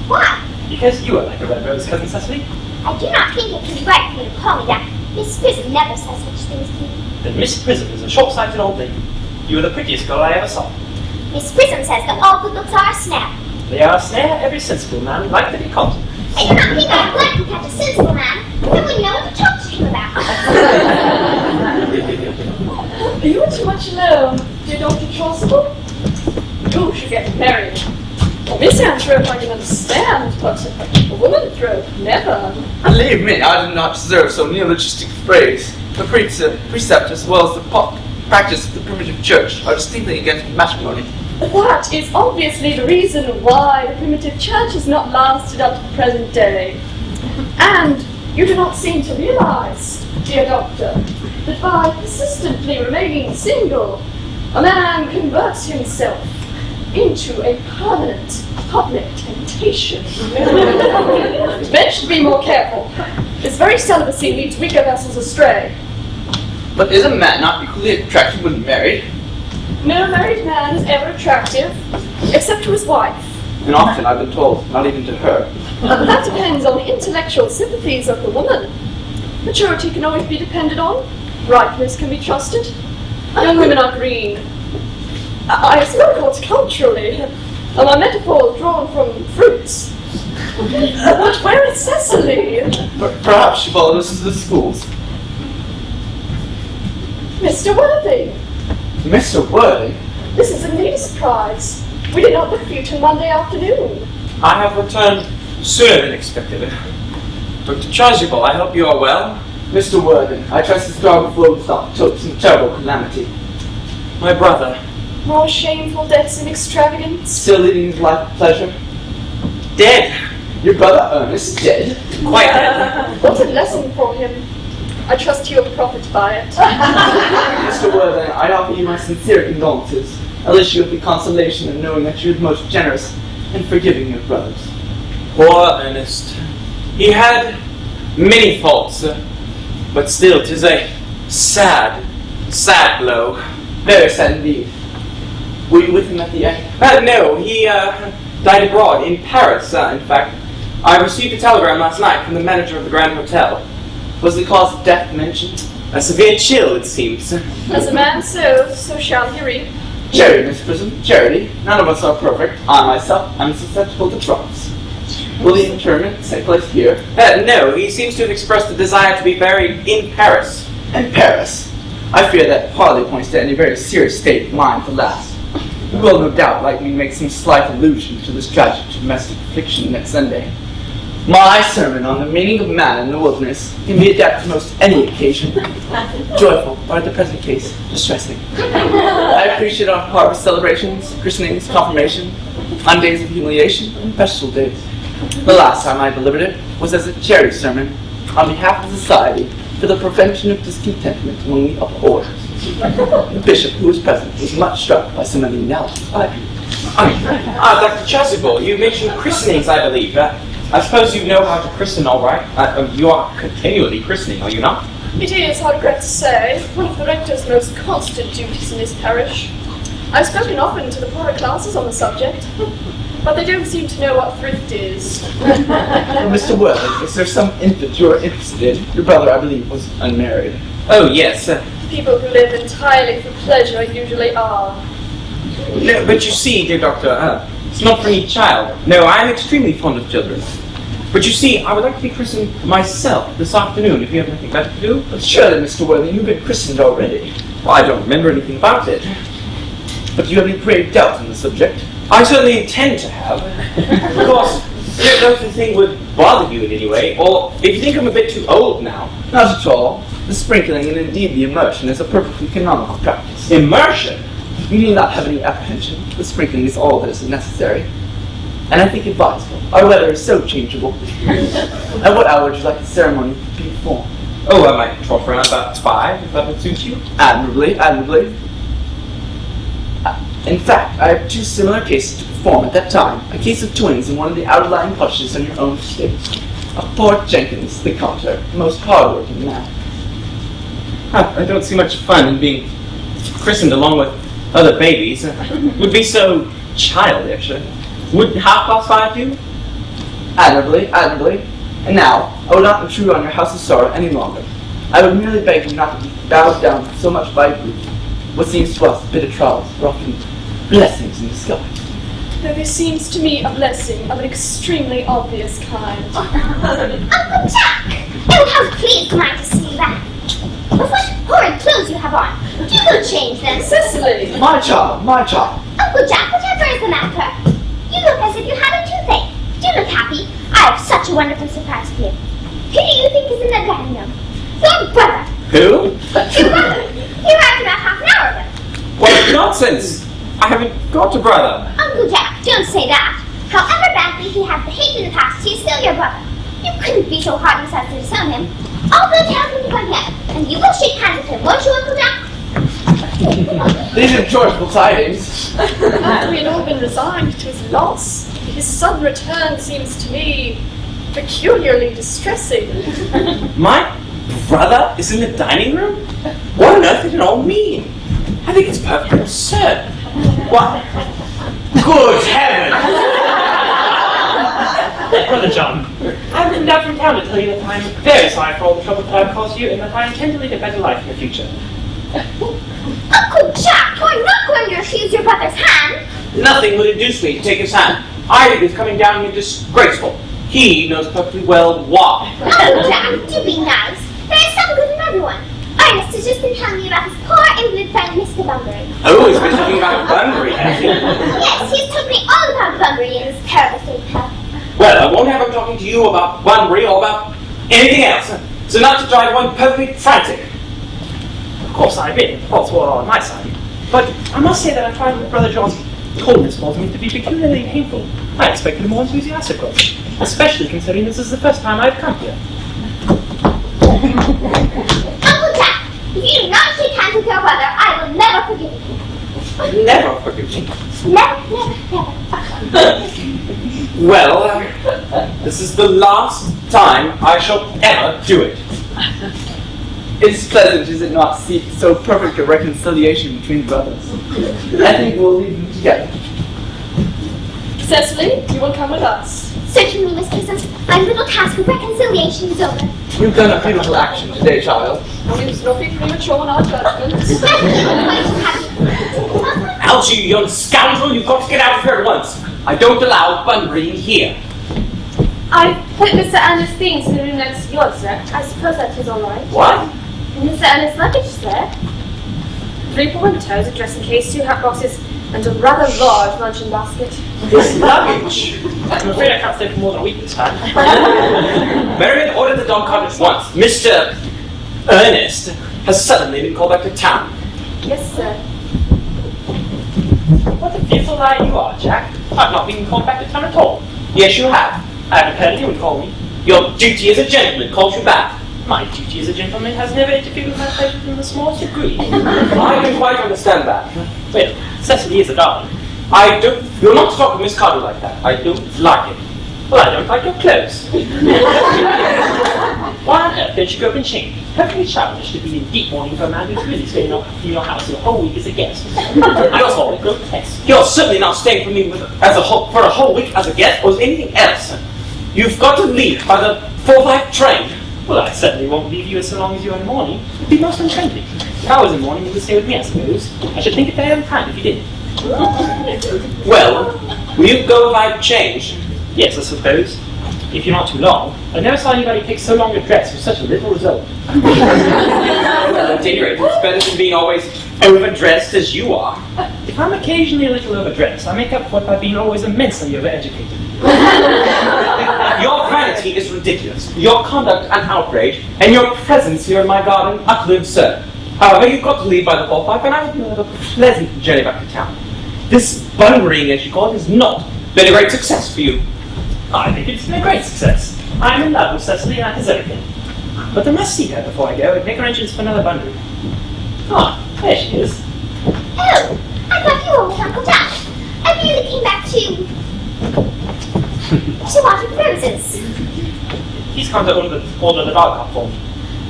Speaker 7: Why?
Speaker 1: Because you are like a red rose, cousin Cecily.
Speaker 7: I do not think it can be right for you to call me that. Miss Prism never says such things to me.
Speaker 1: Then Miss Prism is a short-sighted old lady. You are the prettiest girl I ever saw.
Speaker 7: Miss Prism says that all good looks are a snare.
Speaker 1: They are a snare every sensible man would like to be caught.
Speaker 7: I do not think I would like to catch a sensible man who wouldn't know what to talk to him about.
Speaker 6: Are you too much alone, dear Dr. Chaucer? You should get married. Well, Miss Anthrope I can understand, but a woman-thrope, never.
Speaker 8: Believe me, I do not deserve so neologistic a phrase. The precept as well as the practice of the primitive church are distinctly against matrimony.
Speaker 6: That is obviously the reason why the primitive church has not lasted up to the present day. And you do not seem to realize, dear doctor, that by persistently remaining single, a man converts himself into a permanent public temptation. Men should be more careful. This very celibacy leads weaker vessels astray.
Speaker 8: But is a man not equally attractive when married?
Speaker 6: No married man is ever attractive, except to his wife.
Speaker 8: And often I've been told, not even to her.
Speaker 6: That depends on the intellectual sympathies of the woman. Maturity can always be depended on. Ripeness can be trusted. Young women are green. I spoke horticulturally. My metaphor is drawn from fruits. But where is Cecily?
Speaker 8: Perhaps she followed us to the schools.
Speaker 6: Mr. Worthing,
Speaker 8: Mr. Worthing?
Speaker 6: this is indeed a surprise. We did not look for you till Monday afternoon.
Speaker 3: I have returned sooner than expected. Dr. Chasuble, I hope you are well.
Speaker 8: Mr. Worthing, I trust this dog flows not took some terrible calamity.
Speaker 3: My brother,
Speaker 6: More shameful deaths and extravagance.
Speaker 8: Still leading his life of pleasure?
Speaker 3: dead.
Speaker 8: Your brother Ernest dead?
Speaker 3: Quite dead.
Speaker 6: What a lesson for him. I trust you will profit by it.
Speaker 8: Mr. Worthing, I offer you my sincere condolences. I wish you with the consolation of knowing that you are the most generous and forgiving of brothers.
Speaker 3: Poor Earnest. He had many faults, but still 'tis a sad, sad blow.
Speaker 8: Very sad indeed. Were you with him at the end?
Speaker 3: No, he died abroad, in Paris, in fact. I received a telegram last night from the manager of the Grand Hotel.
Speaker 8: Was the cause of death mentioned?
Speaker 3: A severe chill, it seems.
Speaker 6: As a man sows, so shall he reap.
Speaker 8: Charity, Miss Prism, charity. None of us are perfect. I myself am susceptible to troubles. Will the interment take place here?
Speaker 3: No, he seems to have expressed a desire to be buried in Paris.
Speaker 8: In Paris? I fear that hardly points to any very serious state of mind for last. You will no doubt like me make some slight allusion to this tragic domestic affliction next Sunday. My sermon on the meaning of man in the wilderness can be adapted to most any occasion. Joyful, or in the present case, distressing. I appreciate our harvest celebrations, christenings, confirmation, on days of humiliation, and festival days. The last time I delivered it was as a charity sermon on behalf of society for the prevention of discontentment among the upper orders. The bishop who was present was much struck by some of the analogies I drew.
Speaker 3: Dr. Chasuble, you mentioned christenings, I believe. I suppose you know how to christen all right. You are continually christening, are you not?
Speaker 6: It is, I regret to say, one of the rector's most constant duties in this parish. I've spoken often to the poorer classes on the subject, but they don't seem to know what thrift is.
Speaker 8: Mr. Worthing, is there some infant you are interested in? Your brother, I believe, was unmarried.
Speaker 3: Oh, yes.
Speaker 6: People who live entirely for pleasure usually are.
Speaker 3: No, but you see, dear doctor, it's not for any child. No, I am extremely fond of children. But you see, I would like to be christened myself this afternoon, if you have anything better to do.
Speaker 8: But surely, Mr. Worthing, you've been christened already.
Speaker 3: Well, I don't remember anything about it.
Speaker 8: But do you have any grave doubts on the subject?
Speaker 3: I certainly intend to have. Of course, I don't know if the thing would bother you in any way, or if you think I'm a bit too old now.
Speaker 8: Not at all. The sprinkling and indeed the immersion is a perfectly canonical practice.
Speaker 3: Immersion?
Speaker 8: You need not have any apprehension. The sprinkling is all that is necessary. And I think advisable. Our weather is so changeable. At what hour would you like the ceremony to be performed?
Speaker 3: Oh, I might drop around about 5, if that would suit you.
Speaker 8: Admirably, admirably. In fact, I have 2 similar cases to perform at that time. A case of twins in one of the outlying cottages on your own estate. A poor Jenkins, the cotter, a most hard-working man.
Speaker 3: I don't see much fun in being christened along with other babies. Would be so childish. Would 5:30 do?
Speaker 8: Admirably, admirably. And now, I will not intrude on your house of sorrow any longer. I would merely beg you not to be bowed down so much by grief. What seems to us bitter trials are often blessings in disguise.
Speaker 6: Though this seems to me a blessing of an extremely obvious kind.
Speaker 7: Uncle Jack! Oh, how pleased am I to see you back. But what horrid clothes you have on. Do you go change them?
Speaker 6: Cecily!
Speaker 8: My child, my child.
Speaker 7: Uncle Jack, whatever is the matter? You look as if you had a toothache. Do you look happy? I have such a wonderful surprise for you. Who do you think is in the dining room? Your brother.
Speaker 3: Who?
Speaker 7: Your brother. He arrived about half an hour ago.
Speaker 3: What nonsense! I haven't got a brother.
Speaker 7: Uncle Jack, don't say that. However badly he has behaved in the past, he is still your brother. You couldn't be so heartless as to disown him. I'll go tell him to come here, and you will shake hands with him, won't you, Uncle Jack?
Speaker 8: These are joyful tidings.
Speaker 6: After we had all been resigned to his loss, his sudden return seems to me peculiarly distressing.
Speaker 3: My brother is in the dining room? What on earth did it all mean? I think it's perfectly absurd. What? Good heavens!
Speaker 1: Brother John, I've come down from town to tell you that I'm very sorry for all the trouble that I've caused you and that I intend to lead a better life in the future.
Speaker 7: Uncle Jack, you're not going to refuse your brother's hand.
Speaker 3: Nothing would induce me to take his hand. I think it's coming down here disgraceful. He knows perfectly well why.
Speaker 7: Oh, Jack, do be nice. There is some good in everyone. Ernest has just been telling me about his poor invalid friend, Mr. Bunbury.
Speaker 3: Oh, he's been talking about Bunbury, has he?
Speaker 7: Yes, he's told me all about Bunbury and his terrible state of health.
Speaker 3: Well, I won't have him talking to you about Bunbury or about anything else. So not to drive one perfectly frantic.
Speaker 1: Of course, I admit the faults were all on my side. But I must say that I find Brother John's coldness towards me to be peculiarly painful. I expected a more enthusiastic approach, especially considering this is the first time I've come here.
Speaker 7: Uncle Jack, if you do not shake hands with your brother, I will never forgive you.
Speaker 3: Never forgive you.
Speaker 7: Never, never, never.
Speaker 3: Well, this is the last time I shall ever do it.
Speaker 8: It is pleasant, is it not, to see so perfect a reconciliation between brothers? I think we'll leave them together.
Speaker 6: Cecily, you will come with us.
Speaker 7: Certainly, Miss Prism, my little task of reconciliation is over.
Speaker 8: You've done a beautiful action today, child.
Speaker 6: We must not be premature in our judgments.
Speaker 3: Algie, you young scoundrel, you've got to get out of here at once. I don't allow Bunbury in here.
Speaker 2: I put Mr. Ernest's things in the room next to yours, sir. I suppose that is all right.
Speaker 3: What?
Speaker 2: And Mr. Ernest's luggage is there. 3 portmanteaus, a dressing case, 2 hat boxes, and a rather large luncheon basket.
Speaker 3: His luggage?
Speaker 1: I'm afraid I can't stay for more than a week this time.
Speaker 3: Merriman ordered the dog cart at once. Mr. Earnest has suddenly been called back to town.
Speaker 2: Yes, sir.
Speaker 1: What a fearful liar you are, Jack. I've not been called back to town at all.
Speaker 3: Yes, you have.
Speaker 1: I haven't heard anyone call me.
Speaker 3: Your duty as a gentleman calls you back.
Speaker 1: My duty as a gentleman has never interfered with my pleasures in the smallest degree.
Speaker 3: I can quite understand that.
Speaker 1: Well, Cecily is a darling.
Speaker 3: You're not to talk to Miss Carter like that. I don't like it.
Speaker 1: Well, I don't like your clothes. Why on earth don't you go up and change? Perfectly childish to be in deep mourning for a man who's really staying in your house a whole week as a guest. I call it grotesque.
Speaker 3: You're certainly not staying for me for a whole week as a guest or as anything else. You've got to leave by the 4:05 train.
Speaker 1: Well, I certainly won't leave you as long as you're in mourning. It'd be most unfriendly. If I was in mourning, you would stay with me, I suppose. I should think it very unkind if you did.
Speaker 3: Well, will you go if I change?
Speaker 1: Yes, I suppose. If you're not too long. I never saw anybody take so long a dress with such a little result.
Speaker 3: Well, at any rate, it's better than being always overdressed as you are.
Speaker 1: If I'm occasionally a little overdressed, I make up for it by being always immensely overeducated.
Speaker 3: Your vanity is ridiculous, your conduct an outrage, and your presence here in my garden utterly absurd. However, you've got to leave by the 4:05, and I hope you have a pleasant journey back to town. This Bunburying, as you call it, has not been a great success for you.
Speaker 1: I think it's been a great success. I'm in love with Cecily, and that is everything. But I must see her before I go and make arrangements for another Bunbury. Ah, there she is.
Speaker 7: Oh, I thought you were with Uncle Jack. I really came back to water roses.
Speaker 1: He's going to order the dog cart for me.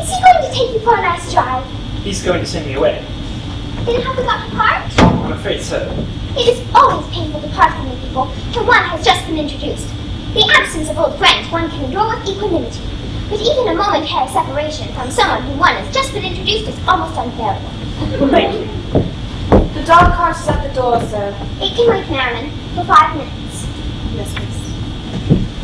Speaker 7: Is he going to take you for a nice drive?
Speaker 1: He's going to send me away.
Speaker 7: Then have we got to part?
Speaker 1: I'm afraid so.
Speaker 7: It is always painful to part from the people when one has just been introduced. The absence of old friends one can endure with equanimity. But even a momentary separation from someone whom one has just been introduced is almost unbearable.
Speaker 1: Thank you.
Speaker 2: The dog cart is at the door, sir.
Speaker 7: It can wait, Merriman, for 5 minutes.
Speaker 2: Yes, miss.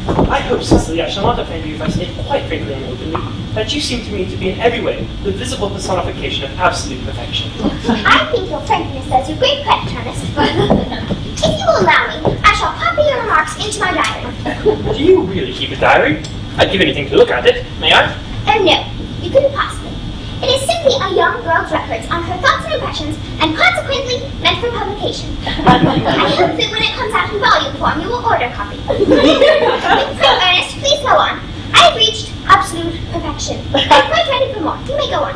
Speaker 1: I hope, Cecily, I shall not offend you if I state quite frankly and openly that you seem to me to be in every way the visible personification of absolute perfection.
Speaker 7: I think your frankness does you great credit, Ernest. If you will allow me, I shall copy your remarks into my diary.
Speaker 1: Do you really keep a diary? I'd give anything to look at it. May I?
Speaker 7: Oh no, you couldn't possibly. It is simply a young girl's records on her thoughts and impressions, and consequently meant for publication. I hope that when it comes out in volume form, you will order a copy. So, Ernest, please go on. I have reached absolute perfection. I'm quite ready for more. You may go on.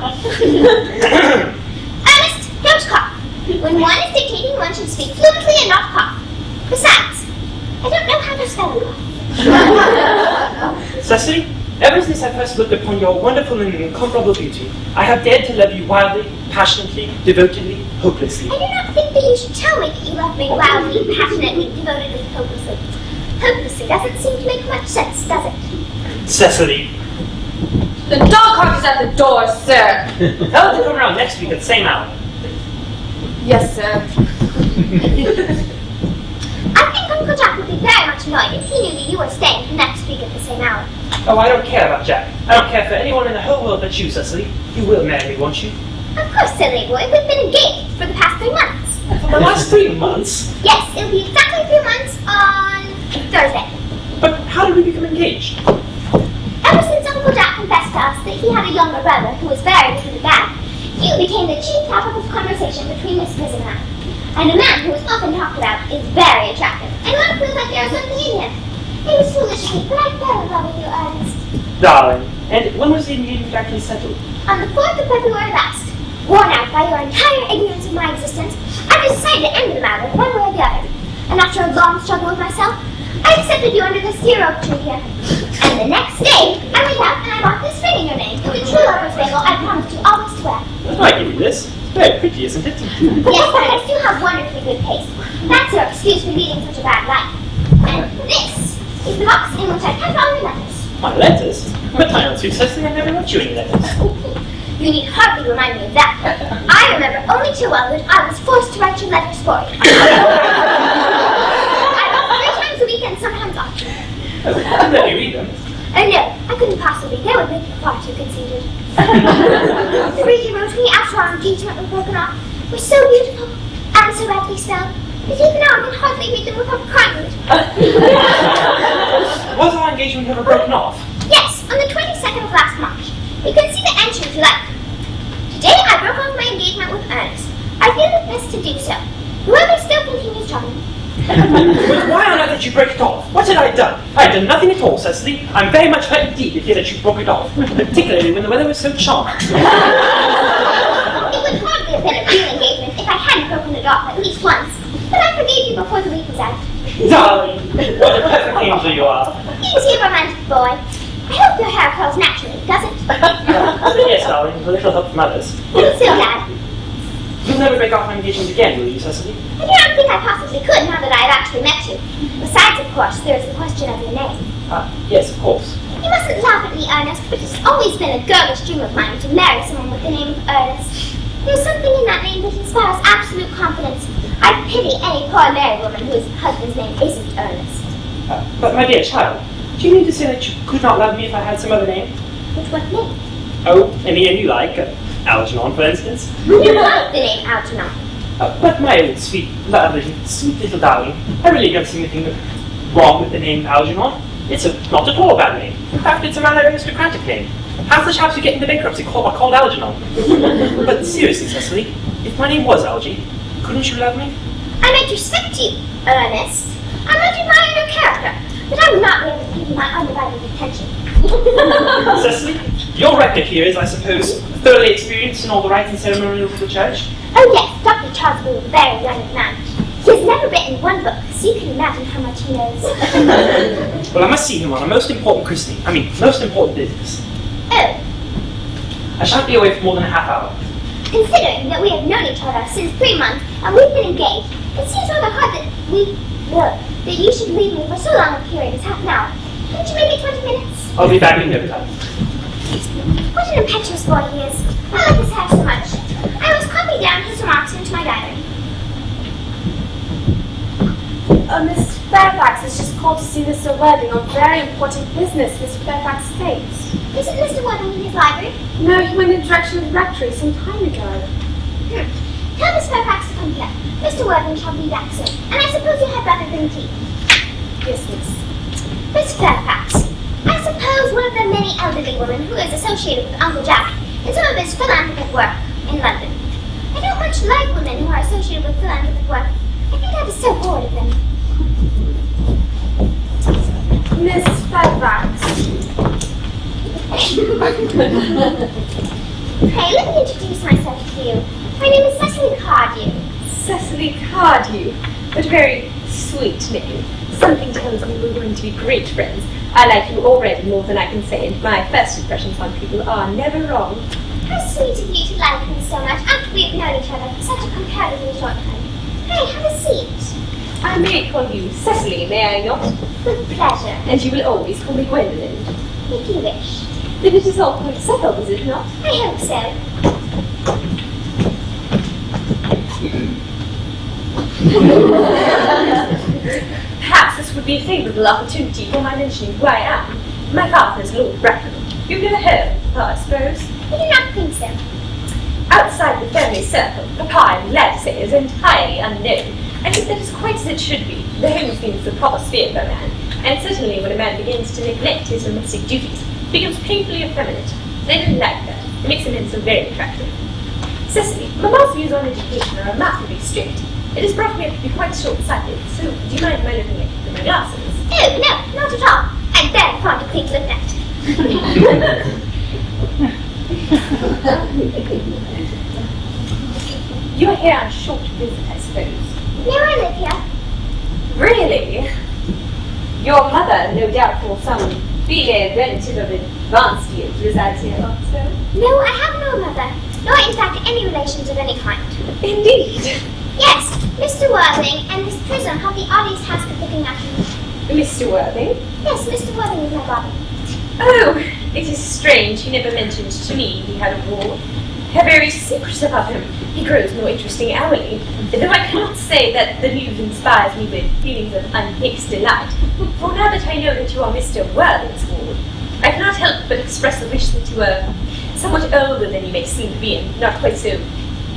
Speaker 7: Ernest, don't cough. When one is dictating, one should speak fluently and not cough. Besides, I don't know how to spell cough.
Speaker 1: Cecily, ever since I first looked upon your wonderful and incomparable beauty, I have dared to love you wildly, passionately, devotedly, hopelessly.
Speaker 7: I do not think that you should tell me that you love me wildly, passionately, devotedly, hopelessly. Hopelessly doesn't seem to make much sense, does it?
Speaker 1: Cecily.
Speaker 2: The dog cart is at the door, sir.
Speaker 1: Tell her to come around next week at the same hour.
Speaker 2: Yes, sir.
Speaker 7: I think Uncle Jack would be very much annoyed if he knew that you were staying for next week at the same hour.
Speaker 1: Oh, I don't care about Jack. I don't care for anyone in the whole world but you, Cecily. You will marry me, won't you?
Speaker 7: Of course, silly boy. We've been engaged for the past 3 months.
Speaker 1: For the last 3 months?
Speaker 7: Yes, it'll be exactly 3 months on Thursday.
Speaker 1: But how did we become engaged?
Speaker 7: Ever since Uncle Jack confessed to us that he had a younger brother who was very little bad, you became the chief topic of conversation between Miss Prison and I. And a man who is often talked about is very attractive, and one feels like there is something in him. It was foolish of me, but I fell in love with you, Ernest.
Speaker 1: Darling, and when was the engagement actually settled?
Speaker 7: On the 4th of February last, worn out by your entire ignorance of my existence, I decided to end the matter one way or the other. And after a long struggle with myself, I accepted you under this dear oak tree here. And the next day, I went out and I bought this ring in your name, the true lover's bangle I promised you always to wear.
Speaker 1: I give you this. It's very pretty, isn't it?
Speaker 7: Yes, Ernest, you have wonderfully good taste. That's your excuse for leading such a bad life. And this is the box in which I kept all your letters.
Speaker 1: My letters? But I answered Cecily, I never wrote you any letters.
Speaker 7: You need hardly remind me of that. I remember only too well that I was forced to write your letters for you. I wrote 3 times a week and sometimes often.
Speaker 1: Let me read them.
Speaker 7: Oh no, I couldn't possibly. They would make me far too conceited. The 3 you wrote me after our engagement was broken off were so beautiful and so badly spelled that even now I can hardly read them without crying.
Speaker 1: Was our engagement ever broken off?
Speaker 7: Yes, on the 22nd of last March. You can see the entry if you like. Today I broke off my engagement with Earnest. I feel it best to do so. Whoever still continues talking.
Speaker 1: But why on earth did you break it off? What had I done? I had done nothing at all, Cecily. I'm very much hurt indeed to hear that you broke it off, particularly when the weather was so charming.
Speaker 7: It would hardly have been a real engagement if I hadn't broken it off at least once. But I forgave you before the week was out.
Speaker 1: Darling, what a perfect angel you are.
Speaker 7: Easy, romantic boy. I hope your hair curls naturally, does it?
Speaker 1: Yes, darling, with a little help from others.
Speaker 7: I'm so glad.
Speaker 1: You'll never break off my engagement again, will you, Cecily?
Speaker 7: I do not think I possibly could now that I have actually met you. Besides, of course, there is the question of your name.
Speaker 1: Yes, of course.
Speaker 7: You mustn't laugh at me, Ernest, but it's always been a girlish dream of mine to marry someone with the name of Earnest. There's something in that name that inspires absolute confidence. I pity any poor married woman whose husband's name isn't Earnest.
Speaker 1: But my dear child, do you mean to say that you could not love me if I had some other name?
Speaker 7: But what name?
Speaker 1: Oh, any name you like. Algernon, for instance.
Speaker 7: You love the name Algernon.
Speaker 1: But my old sweet little darling, I really don't see anything wrong with the name Algernon. It's not at all a bad name. In fact, it's a rather aristocratic name. Half the chaps who get into bankruptcy are called Algernon. But seriously, Cecily, if my name was Algie, couldn't you love me?
Speaker 7: I might respect you, Ernest. I might admire your character, but I would not be able to give you my undivided attention.
Speaker 1: Cecily, your rector here is, I suppose, thoroughly experienced in all the rites and ceremonials of the church?
Speaker 7: Oh yes, Dr. Charles Boo is a very learned man. He has never written one book, so you can imagine how much he knows.
Speaker 1: Well, I must see him on a most important christening. Most important business.
Speaker 7: Oh,
Speaker 1: I shan't be away for more than a half hour.
Speaker 7: considering that we have known each other since 3 months and we've been engaged, it seems rather hard that that you should leave me for so long a period as half an hour. Can't you make it 20 minutes?
Speaker 1: I'll be back in no time.
Speaker 7: What an impetuous boy he is. I like his hair so much. I must copy down his remarks into my diary.
Speaker 2: Miss Fairfax has just called to see Mr. Worthing on very important business, Miss Fairfax states.
Speaker 7: Isn't Mr. Worthing in his library?
Speaker 2: No, he went in the direction of the rectory some time ago.
Speaker 7: Tell Miss Fairfax to come here. Mr. Worthing shall be back soon, and I suppose you had better bring tea.
Speaker 2: Yes, miss.
Speaker 7: Miss Fairfax, I suppose one of the many elderly women who is associated with Uncle Jack in some of his philanthropic work in London. I don't much like women who are associated with philanthropic work. I think I'd be so bored of them.
Speaker 2: Miss Fairfax.
Speaker 7: Hey, let me introduce myself to you. My name is Cecily Cardew.
Speaker 5: Cecily Cardew. What a very sweet name. Something tells me we're going to be great friends. I like you already more than I can say, and my first impressions on people are never wrong.
Speaker 7: How sweet of you to like me so much after we've known each other for such a comparatively short time. Hey, have a seat.
Speaker 5: I may call you Cecily, may I not?
Speaker 7: With pleasure,
Speaker 5: And you will always call me Gwendolyn.
Speaker 7: if you wish.
Speaker 5: Then it is all quite settled, is it not?
Speaker 7: I hope so.
Speaker 5: Perhaps this would be a favourable opportunity for my mentioning who I am. My father is Lord Bracknell. You've never heard of Papa, I suppose?
Speaker 7: I do not think so.
Speaker 5: Outside the family circle, Papa, I'm glad to say, is entirely unknown. I think that is quite as it should be. The home seems the proper sphere for a man, and certainly when a man begins to neglect his domestic duties, becomes painfully effeminate. They didn't like that. It makes a man so very attractive. Cecily, Mamma's views on education are remarkably strict. It has brought me up to be quite short-sighted, so do you mind my looking at through my glasses?
Speaker 7: Oh, no, not at all. I'm very fond of things like that.
Speaker 5: You're here on a short visit, I suppose.
Speaker 7: No, I live here.
Speaker 5: Really? Your mother, no doubt for some female relative of advanced years, resides here also?
Speaker 7: No, I have no mother, nor in fact any relations of any kind.
Speaker 5: Indeed.
Speaker 7: Yes, Mr. Worthing and Miss Prism have the oddest task of looking after me.
Speaker 5: Mr. Worthing?
Speaker 7: Yes, Mr. Worthing is my father.
Speaker 5: Oh, it is strange he never mentioned to me he had a ward. How very secret about him. He grows more interesting hourly, though I cannot say that the news inspires me with feelings of unmixed delight, for now that I know that you are Mr. Worthing's ward, I cannot help but express the wish that you were somewhat older than you may seem to be and not quite so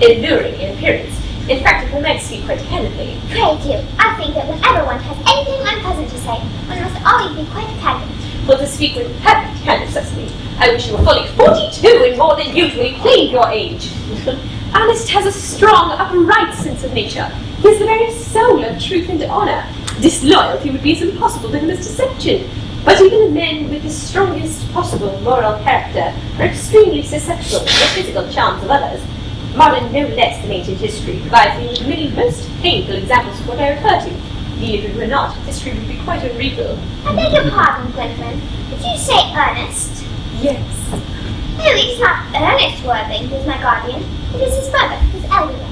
Speaker 5: alluring in appearance. In fact, if I might speak quite candidly.
Speaker 7: Pray do. I think that whenever one has anything unpleasant to say, one must always be quite candid.
Speaker 5: Well, to speak with perfect candor, Cecily, I wish you were fully 42 and more than usually claimed your age. Earnest has a strong, upright sense of nature. He is the very soul of truth and honour. Disloyalty would be as impossible to him as deception. But even the men with the strongest possible moral character are extremely susceptible to the physical charms of others. Modern, no less than ancient history, provides me with many most painful examples of what I refer to. If it were not, history would be quite unreal.
Speaker 7: I beg your pardon, Gwendolyn. Did you say Earnest?
Speaker 5: Yes.
Speaker 7: No, it is not Earnest Worthing who is my guardian. It is his brother, his elder brother.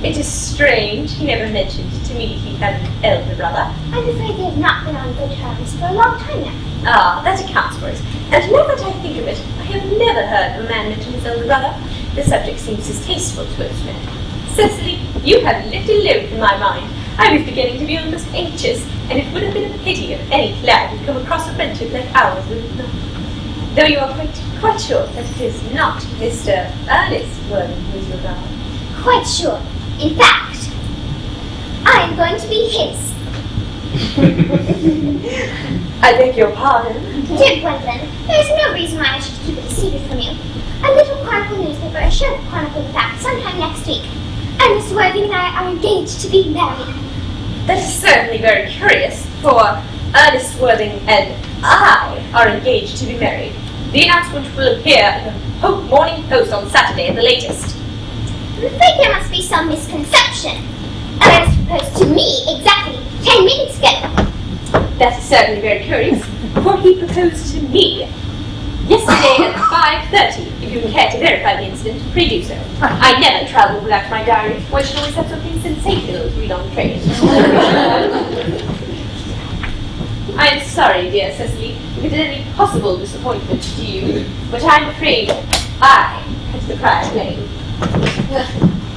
Speaker 5: It is strange he never mentioned to me he had an elder brother.
Speaker 7: I'm afraid they have not been on good terms for a long time now.
Speaker 5: Ah, that accounts for it. And now that I think of it, I have never heard of a man mention his elder brother. The subject seems distasteful to most men. Cecily, you have lifted a load from my mind. I was beginning to be almost anxious, and it would have been a pity if any lad had come across a friendship like ours would have not. Though you are quite sure that it is not Mr. Earnest Worthing who is your brother.
Speaker 7: Quite sure. In fact, I am going to be his.
Speaker 5: I beg your pardon.
Speaker 7: Dear Gwendolyn, there is no reason why I should keep it a secret from you. A little Chronicle newspaper is sure to chronicle the fact sometime next week. And Miss Worthing and I are engaged to be married.
Speaker 5: That is certainly very curious, for Earnest Worthing and I are engaged to be married. The announcement will appear in the Hope Morning Post on Saturday at the latest.
Speaker 7: I'm afraid there must be some misconception. Ernest proposed to me exactly 10 minutes ago.
Speaker 5: That is certainly very curious, for he proposed to me yesterday at 5:30. If you care to verify the incident, pray do so. I never travel without my diary. One should always have something sensational to read on the train. I am sorry, dear Cecily, if it is any possible disappointment to you, but I'm afraid I had the prior blame.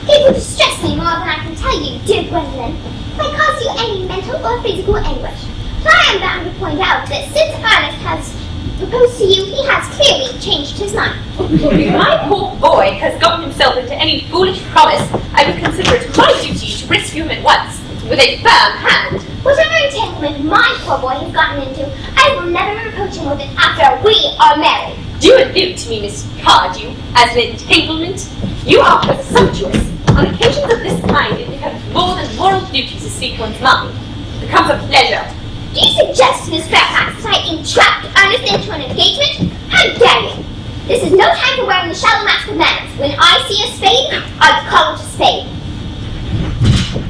Speaker 7: It would distress me more than I can tell you, dear Gwendolyn, if I cause you any mental or physical anguish. But I am bound to point out that since Earnest has proposed to you, he has clearly changed his mind.
Speaker 5: If my poor boy has gotten himself into any foolish promise, I would consider it my duty to rescue him at once, with a firm hand.
Speaker 7: Whatever entanglement my poor boy has gotten into, I will never reproach him with it after we are married.
Speaker 5: Do you allude to me, Miss Cardew, as an entanglement? You are presumptuous. On occasions of this kind, it becomes more than moral duty to speak one's mind. It becomes a pleasure.
Speaker 7: Do you suggest, Miss Fairfax, that I entrapped Earnest into an engagement? How dare you! This is no time for wearing the shallow mask of manners. When I see a spade, I call it a spade.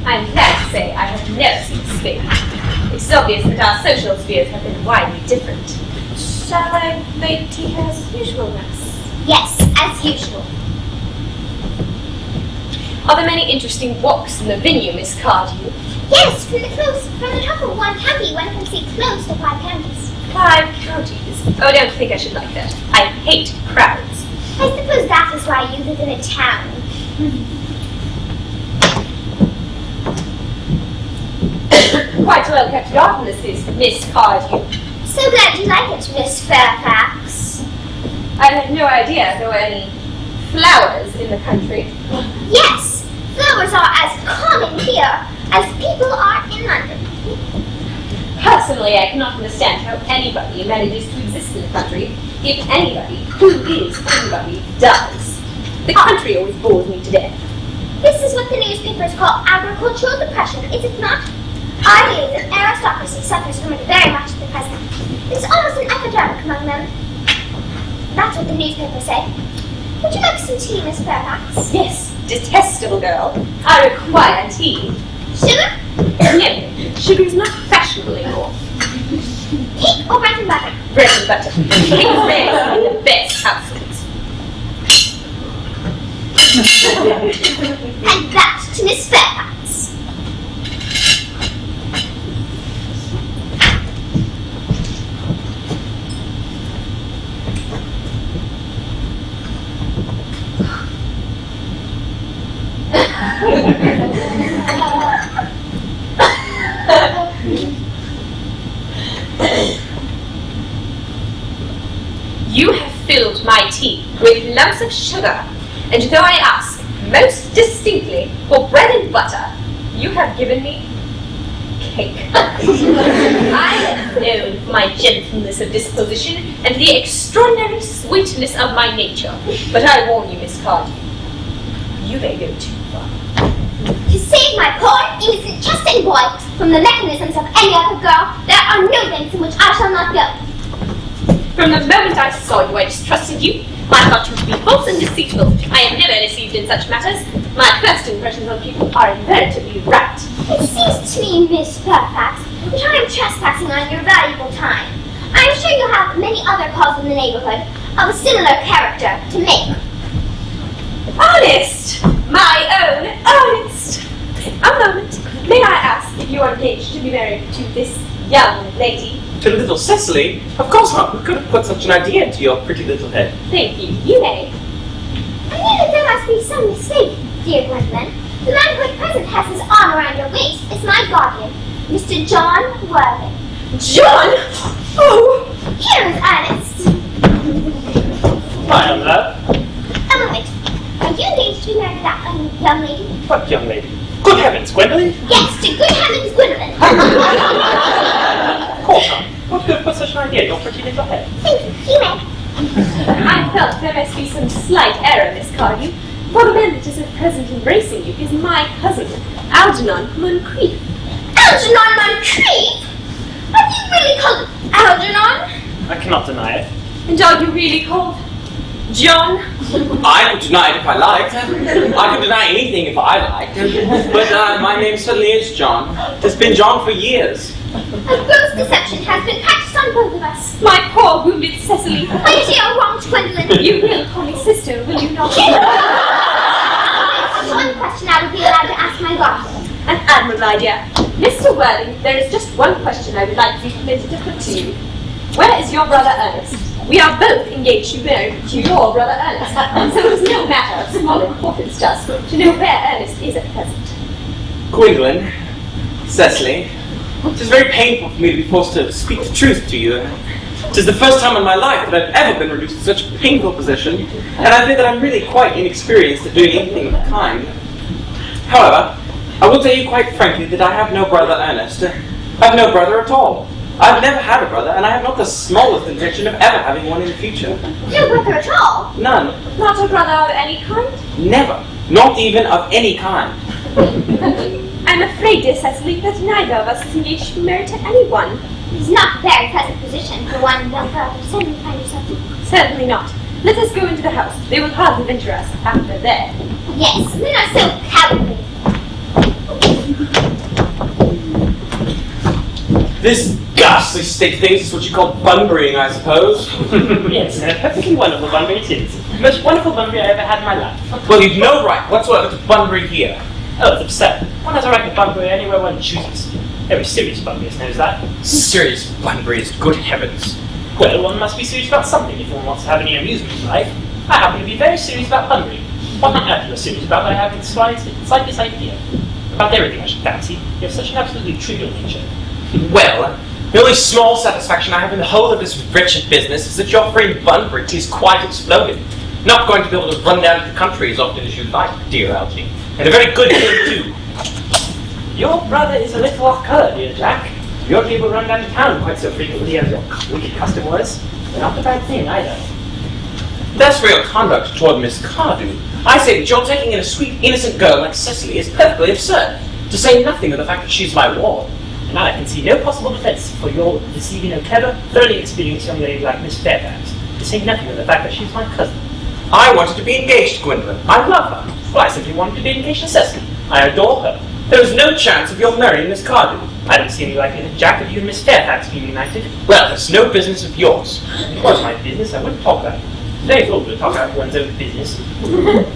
Speaker 5: I am glad to say I have never seen a spade. It is obvious that our social spheres have been widely different. Shall I make tea as usual, Miss?
Speaker 7: Yes, as usual.
Speaker 5: Are there many interesting walks in the venue, Miss Cardew?
Speaker 7: Yes, from the top of one county, one can see close to 5 counties.
Speaker 5: 5 counties? Oh, I don't think I should like that. I hate crowds.
Speaker 7: I suppose that is why you live in a town.
Speaker 5: quite a well-kept garden, this is, Miss Cardew.
Speaker 7: So glad you like it, Miss Fairfax.
Speaker 5: I had no idea there were any flowers in the country.
Speaker 7: Yes, flowers are as common here as people are in London.
Speaker 5: Personally, I cannot understand how anybody manages to exist in the country, if anybody, who is anybody, does. The country always bores me to death.
Speaker 7: This is what the newspapers call agricultural depression, is it not? I believe that aristocracy suffers from it very much at the present. It's almost an epidemic among them. That's what the newspapers say. Would you like some tea, Miss Fairfax?
Speaker 5: Yes, detestable girl. I require tea.
Speaker 7: Sugar?
Speaker 5: No, sugar is not fashionable anymore.
Speaker 7: Cake or bread and butter?
Speaker 5: Bread and butter. Cake is made in the best households.
Speaker 7: And that to Miss Fairfax.
Speaker 5: You have filled my tea with lumps of sugar, and though I ask most distinctly for bread and butter, you have given me cake. I am known for my gentleness of disposition and the extraordinary sweetness of my nature, but I warn you, Miss Cardew, you may go too far.
Speaker 7: To save my poor, innocent, trusting boy from the mechanisms of any other girl, there are no lengths in which I shall not go.
Speaker 5: From the moment I saw you, I distrusted you. I thought you to be false and deceitful. I am never deceived in such matters. My first impressions on people are invariably right.
Speaker 7: It seems to me, Miss Fairfax, that I am trespassing on your valuable time. I am sure you have many other calls in the neighborhood of a similar character to make.
Speaker 5: Earnest! My own Earnest! A moment. May I ask if you are engaged to be married to this young lady?
Speaker 3: To little Cecily? Of course not. Who could have put such an idea into your pretty little head?
Speaker 5: Thank you. You may.
Speaker 7: I knew that there must be some mistake, dear Gwendolyn. The man who at present has his arm around your waist is my guardian, Mr. John Worthing.
Speaker 5: John! Oh!
Speaker 7: Here is Ernest.
Speaker 1: Hi, young lad.
Speaker 7: A moment. Are you engaged to be married to that young lady?
Speaker 1: What young lady? Good heavens, Gwendolyn!
Speaker 7: Yes, to good heavens, Gwendolyn.
Speaker 1: Of course not. What could have put such an idea in your pretty little head?
Speaker 7: Thank you. You may.
Speaker 5: I felt there must be some slight error, Miss Cardew. For the man that is at present embracing you is my cousin, Algernon Moncrief.
Speaker 7: Algernon Moncrief? Are you really called Algernon?
Speaker 1: I cannot deny it.
Speaker 5: And are you really called John?
Speaker 3: I would deny it if I liked. I could deny anything if I liked. But my name certainly is John. It's been John for years.
Speaker 7: A gross deception has been practiced on both of us.
Speaker 5: My poor wounded Cecily.
Speaker 7: My dear wronged Gwendolyn.
Speaker 5: You will call me sister, will you not?
Speaker 7: One question I would be allowed to ask my guardian.
Speaker 5: An admirable idea. Mr. Worthing, there is just one question I would like to be permitted to put to you. Where is your brother Ernest? We are both engaged to be married to your brother Ernest, so it is no matter of small importance to us to know where Ernest is at present.
Speaker 3: Gwendolyn, Cecily, it is very painful for me to be forced to speak the truth to you. It is the first time in my life that I've ever been reduced to such a painful position, and I fear that I'm really quite inexperienced at doing anything of the kind. However, I will tell you quite frankly that I have no brother Earnest. I have no brother at all. I've never had a brother, and I have not the smallest intention of ever having one in the future.
Speaker 7: No brother at all?
Speaker 3: None.
Speaker 5: Not a brother of any kind?
Speaker 3: Never. Not even of any kind.
Speaker 5: I'm afraid, dear Cecily, that neither of us is engaged to be married to anyone.
Speaker 7: It's not a very pleasant position for one young girl to suddenly find herself in.
Speaker 5: Certainly not. Let us go into the house. They will hardly venture us after there.
Speaker 7: Yes, men are so cowardly.
Speaker 3: This ghastly state of things is what you call bunburying, I suppose.
Speaker 1: Yes, a perfectly wonderful Bunbury it is. The most wonderful Bunbury I ever had in my life.
Speaker 3: Well, you've no right whatsoever to bunbury here.
Speaker 1: Oh, it's absurd. One has a right to Bunbury anywhere one chooses. Every serious Bunburyist knows that.
Speaker 3: Serious bunburyist, good heavens.
Speaker 1: Well, one must be serious about something if one wants to have any amusement in life. I happen to be very serious about Bunbury. What on earth you are serious about, I have the slightest idea. About everything, I should fancy. You have such an absolutely trivial nature.
Speaker 3: Well, the only small satisfaction I have in the whole of this wretched business is that your friend Bunbury is quite exploded. Not going to be able to run down to the country as often as you'd like, dear Algy. And a very good thing, too.
Speaker 1: Your brother is a little off colour, dear Jack. You ought to be able to run down to town quite so frequently as your wicked custom was. Not a bad thing, either.
Speaker 3: As for your conduct toward Miss Cardew, I say that your taking in a sweet, innocent girl like Cecily is perfectly absurd, to say nothing of the fact that she's my ward.
Speaker 1: And I can see no possible defence for your deceiving a clever, thoroughly experienced young lady like Miss Fairfax, to say nothing of the fact that she's my cousin.
Speaker 3: I wanted to be engaged to Gwendolyn. I love her.
Speaker 1: Well, I simply wanted to be engaged to Cecily. I adore her.
Speaker 3: There is no chance of your marrying Miss Cardew.
Speaker 1: I don't see any likelihood, Jack, of you and Miss Fairfax being united.
Speaker 3: Well, it's no business of yours.
Speaker 1: If it was my business, I wouldn't talk about it. Today's all to talk about one's own business.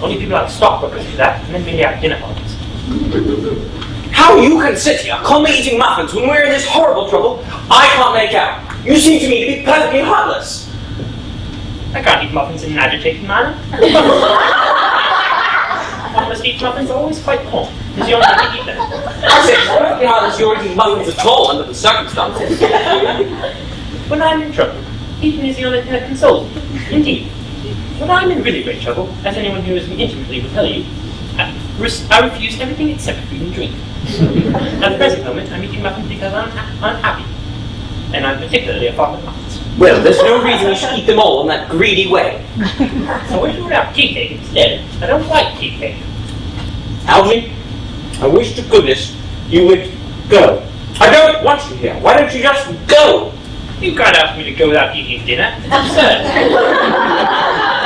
Speaker 1: Only people like stockbrokers do that, and then merely have dinner parties.
Speaker 3: How you can sit here, calmly eating muffins when we're in this horrible trouble, I can't make out. You seem to me to be perfectly heartless.
Speaker 1: I can't eat muffins in an agitated manner. One must eat muffins always quite calm. Is the only way to eat them.
Speaker 3: I say it's perfectly heartless you're eating muffins at all under the circumstances.
Speaker 1: When I'm in trouble, eating is the only thing that consoles me. Indeed. When I'm in really great trouble, as anyone who knows me intimately will tell you, I refuse everything except food and drink. At the present moment, I'm eating muffins because I'm unhappy. And I'm particularly fond of muffins.
Speaker 3: Well, there's no reason you should eat them all in that greedy way.
Speaker 1: So what if you would have tea cake instead? I don't like tea cake.
Speaker 3: Algy, I wish to goodness you would go. I don't want you here. Why don't you just go?
Speaker 1: You can't ask me to go without eating dinner. It's absurd.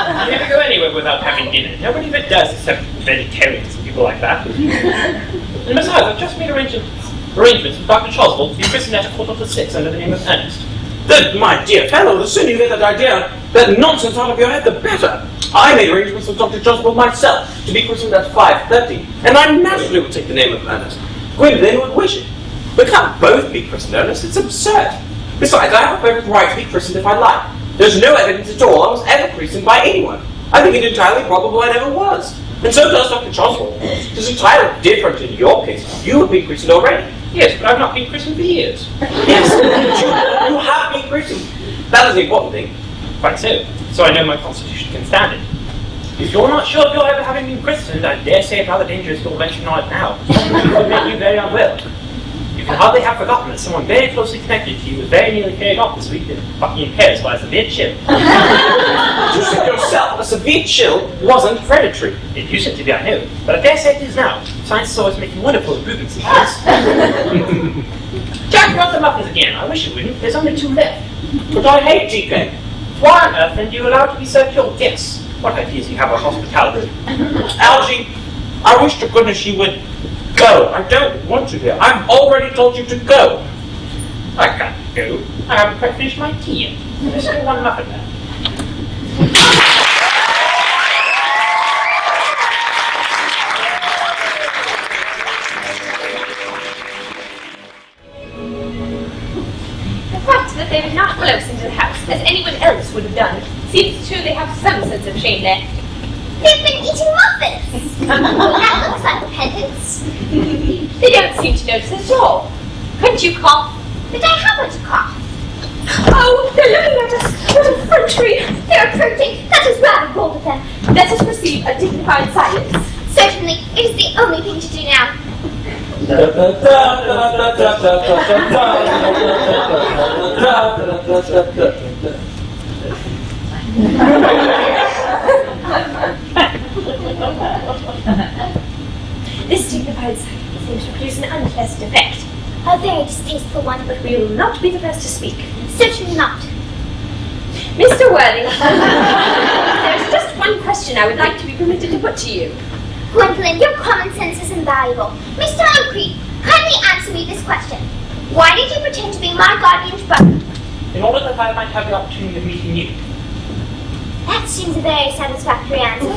Speaker 1: I never go anywhere without having dinner. Nobody ever does except vegetarians and people like that. And besides, I've just made arrangements with Dr. Choswell to be christened at 6:15 under the name of Earnest.
Speaker 3: Then, my dear fellow, the sooner you get that idea, that nonsense out of your head, the better. I made arrangements with Dr. Choswell myself to be christened at 5:30, and I naturally would take the name of Earnest. Gwendolyn would wish it. We can't both be christened Earnest. It's absurd. Besides, I have a perfect right to be christened if I like. There's no evidence at all I was ever christened by anyone. I think it entirely probable I never was. And so does Dr. Choswell. It's entirely different in your case. You have been christened already.
Speaker 1: Yes, but I've not been christened for years.
Speaker 3: Yes, you have been christened. That is the important thing.
Speaker 1: Quite so. So I know my constitution can stand it. If you're not sure of your ever having been christened, I dare say it's rather dangerous you're mentioning on it now. It would make you very unwell. You can hardly have forgotten that someone very closely connected to you was very nearly carried off this week in Buckingham Palace by a severe chill.
Speaker 3: You said yourself a severe chill wasn't predatory.
Speaker 1: It used to be, I know, but I dare say it is now. Science is always making wonderful improvements in this. Jack, want the muffins again? I wish you wouldn't. There's only 2 left.
Speaker 3: But I hate tea cake.
Speaker 1: Why on earth then do you allow it to be served to your guests? What ideas you have of hospitality?
Speaker 3: Algy, I wish to goodness you would go. I don't want you here. I've already told you to go.
Speaker 1: I can't go. I haven't quite finished my tea yet. There's still 1 muffin left.
Speaker 4: The fact that they did not follow us into the house, as anyone else would have done, seems to show they have some sense of shame there.
Speaker 7: They've been eating muffins. That looks like repentance.
Speaker 4: They don't seem to notice it at all. Couldn't you cough?
Speaker 7: But I haven't coughed.
Speaker 4: Oh, they're looking at us. What effrontery!
Speaker 7: They're approaching. That is rather bold of them.
Speaker 4: Let us receive a dignified silence.
Speaker 7: Certainly, it is the only thing to do now.
Speaker 4: This dignified silence seems to produce an unpleasant effect.
Speaker 7: A very distasteful one.
Speaker 4: But we will not be the first to speak.
Speaker 7: Certainly not.
Speaker 4: Mr. Worthing, there is just one question I would like to be permitted to put to you.
Speaker 7: Gwendolyn, your common sense is invaluable. Mr. Moncrief, kindly answer me this question. Why did you pretend to be my guardian's brother?
Speaker 1: In order that I might have the opportunity of meeting you.
Speaker 7: That seems a very satisfactory answer.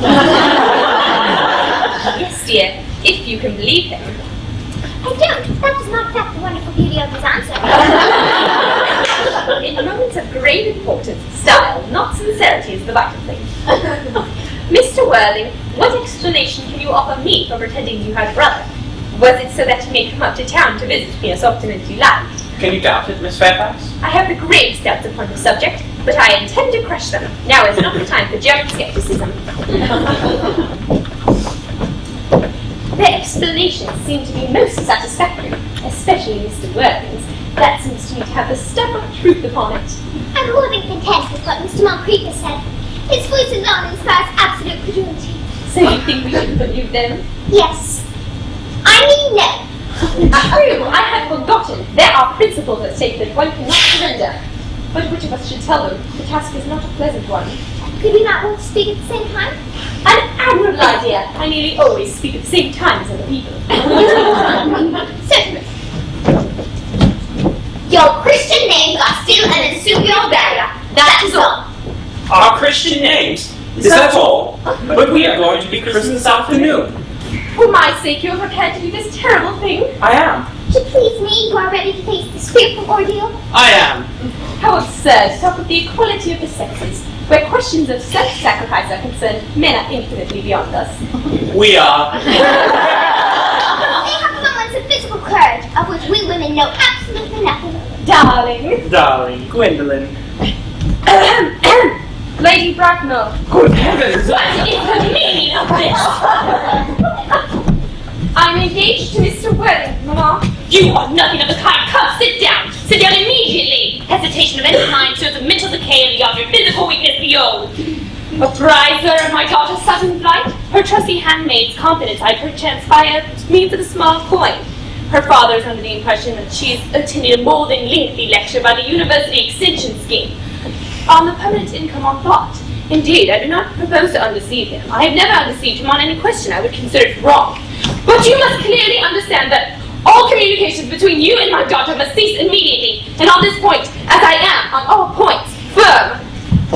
Speaker 4: Yes, dear, if you can believe him.
Speaker 7: I don't. That does not affect the wonderful beauty of his answer.
Speaker 4: In moments of grave importance, style, not sincerity, is the vital thing. Mr. Worthing, what explanation can you offer me for pretending you had a brother?
Speaker 5: Was it so that you may come up to town to visit me as often as you liked?
Speaker 3: Can you doubt it, Miss Fairfax?
Speaker 5: I have the greatest doubts upon the subject, but I intend to crush them. Now is not the time for German skepticism. Their explanations seem to be most satisfactory, especially Mr. Worthing's. That seems to me to have the stamp of truth upon it.
Speaker 7: I'm more than content with what Mr. Moncrief has said. His voice alone inspires absolute credulity.
Speaker 5: So you think we should believe them?
Speaker 7: Yes. I mean no.
Speaker 5: True, I had forgotten. There are principles at stake that one cannot surrender. But which of us should tell them? The task is not a pleasant one.
Speaker 7: Could we not both speak at the same time?
Speaker 5: An admirable idea. I nearly always speak at the same time as other people.
Speaker 7: Certainly. Your Christian names are still an insubio barrier. That is all.
Speaker 3: Our Christian names? Is that all? But we are going to be christened this afternoon.
Speaker 5: For my sake, you are prepared to do this terrible thing?
Speaker 3: I am.
Speaker 7: To please me, you are ready to face this fearful ordeal?
Speaker 3: I am.
Speaker 5: How absurd to talk of the equality of the sexes. Where questions of self-sacrifice are concerned, men are infinitely beyond us.
Speaker 3: We are.
Speaker 7: They have moments of physical courage, of which we women know absolutely nothing.
Speaker 5: Darling.
Speaker 1: Darling, Gwendolyn.
Speaker 5: Lady Bracknell.
Speaker 3: Good heavens!
Speaker 4: What is the meaning of this?
Speaker 5: I'm engaged to Mr. Worthing, Mamma.
Speaker 4: You are nothing of the kind. Come, sit down. Sit down immediately. Hesitation of any kind shows the mental decay and the of your physical weakness behold. A prizer of my daughter's sudden flight. Her trusty handmaid's confidence I perchance by a means of a small coin. Her father is under the impression that she is attending a molding lengthy lecture by the University Extension Scheme on the permanent income on thought. Indeed, I do not propose to undeceive him. I have never undeceived him on any question I would consider it wrong. But you must clearly understand that all communications between you and my daughter must cease immediately, and on this point, as I am on all points, firm.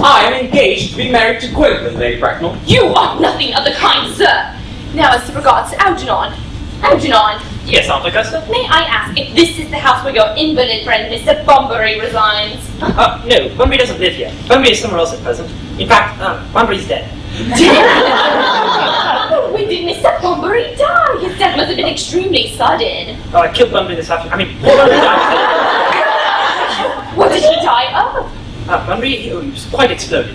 Speaker 3: I am engaged to be married to Gwendolyn, Lady Bracknell.
Speaker 4: You are nothing of the kind, sir.
Speaker 5: Now as to regards to Algernon. Algernon,
Speaker 1: Yes, Aunt Augusta?
Speaker 4: may I ask if this is the house where your invalid friend Mr. Bunbury resides?
Speaker 1: No, Bunbury doesn't live here. Bunbury is somewhere else at present. In fact, Bunbury's dead.
Speaker 4: When did Mr. Bunbury die? His death must have been extremely sudden.
Speaker 1: Oh, I killed Bunbury this afternoon. Poor Bunbury died.
Speaker 4: What did he die of?
Speaker 1: Bunbury, he was quite exploded.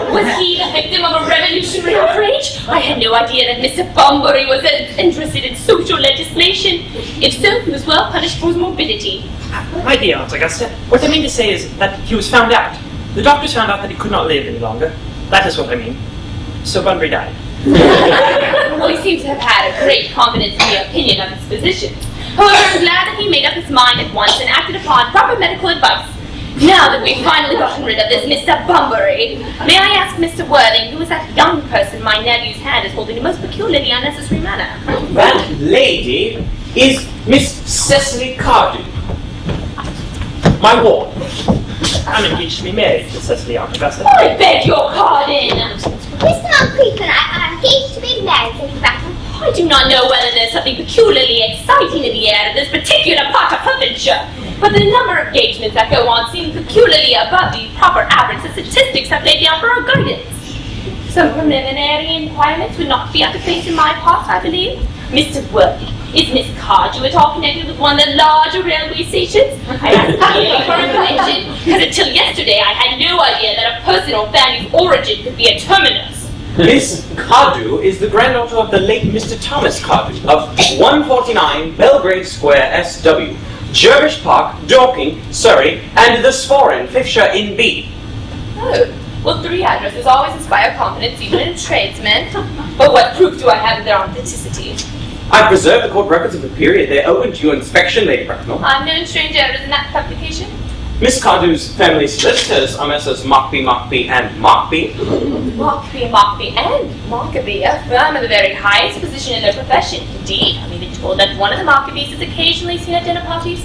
Speaker 4: Was he the victim of a revolutionary outrage? I had no idea that Mr. Bunbury was interested in social legislation. If so, he was well punished for his morbidity.
Speaker 1: My dear Aunt Augusta, what I mean to say is that he was found out. The doctors found out that he could not live any longer. That is what I mean. So Bunbury died.
Speaker 4: Well, he seems to have had a great confidence in the opinion of his physicians. However, I'm glad that he made up his mind at once and acted upon proper medical advice. Now that we've finally gotten rid of this Mr. Bunbury, may I ask Mr. Worthing, who is that young person my nephew's hand is holding in a most peculiarly unnecessary manner?
Speaker 3: That lady is Miss Cecily Cardew, my ward.
Speaker 1: I'm engaged to be married to Cecily, Aunt Augusta.
Speaker 4: I beg your pardon.
Speaker 7: Mr. Moncrief and I are engaged to be married, Lady Bracknell.
Speaker 4: I do not know whether there's something peculiarly exciting in the air of this particular part of Hertfordshire, but the number of engagements that go on seem peculiarly above the proper average the statistics have laid down for our guidance. Some preliminary inquiries would not be out of place in my part, I believe. Mr. Worthing, is Miss Cardew at all connected with one of the larger railway stations? I ask merely for information, because until yesterday I had no idea that a person or family's origin could be a terminus.
Speaker 3: Miss Cardew is the granddaughter of the late Mr. Thomas Cardew of 149 Belgrade Square, SW, Jervish Park, Dorking, Surrey, and the Sporran, Fifshire in B.
Speaker 5: Oh, well, 3 addresses always inspire confidence, even in tradesmen. But what proof do I have of their authenticity?
Speaker 3: I preserve the court records of the period they open to your inspection, Lady Bracknell.
Speaker 5: I'm no strange errors in that publication.
Speaker 3: Miss Cardew's family solicitors are Messrs. Mockbee, and Mockbee.
Speaker 5: Mockbee, and Mockbee, a firm of the very highest position in their profession. Indeed, I'm even told that one of the Mockabees is occasionally seen at dinner parties.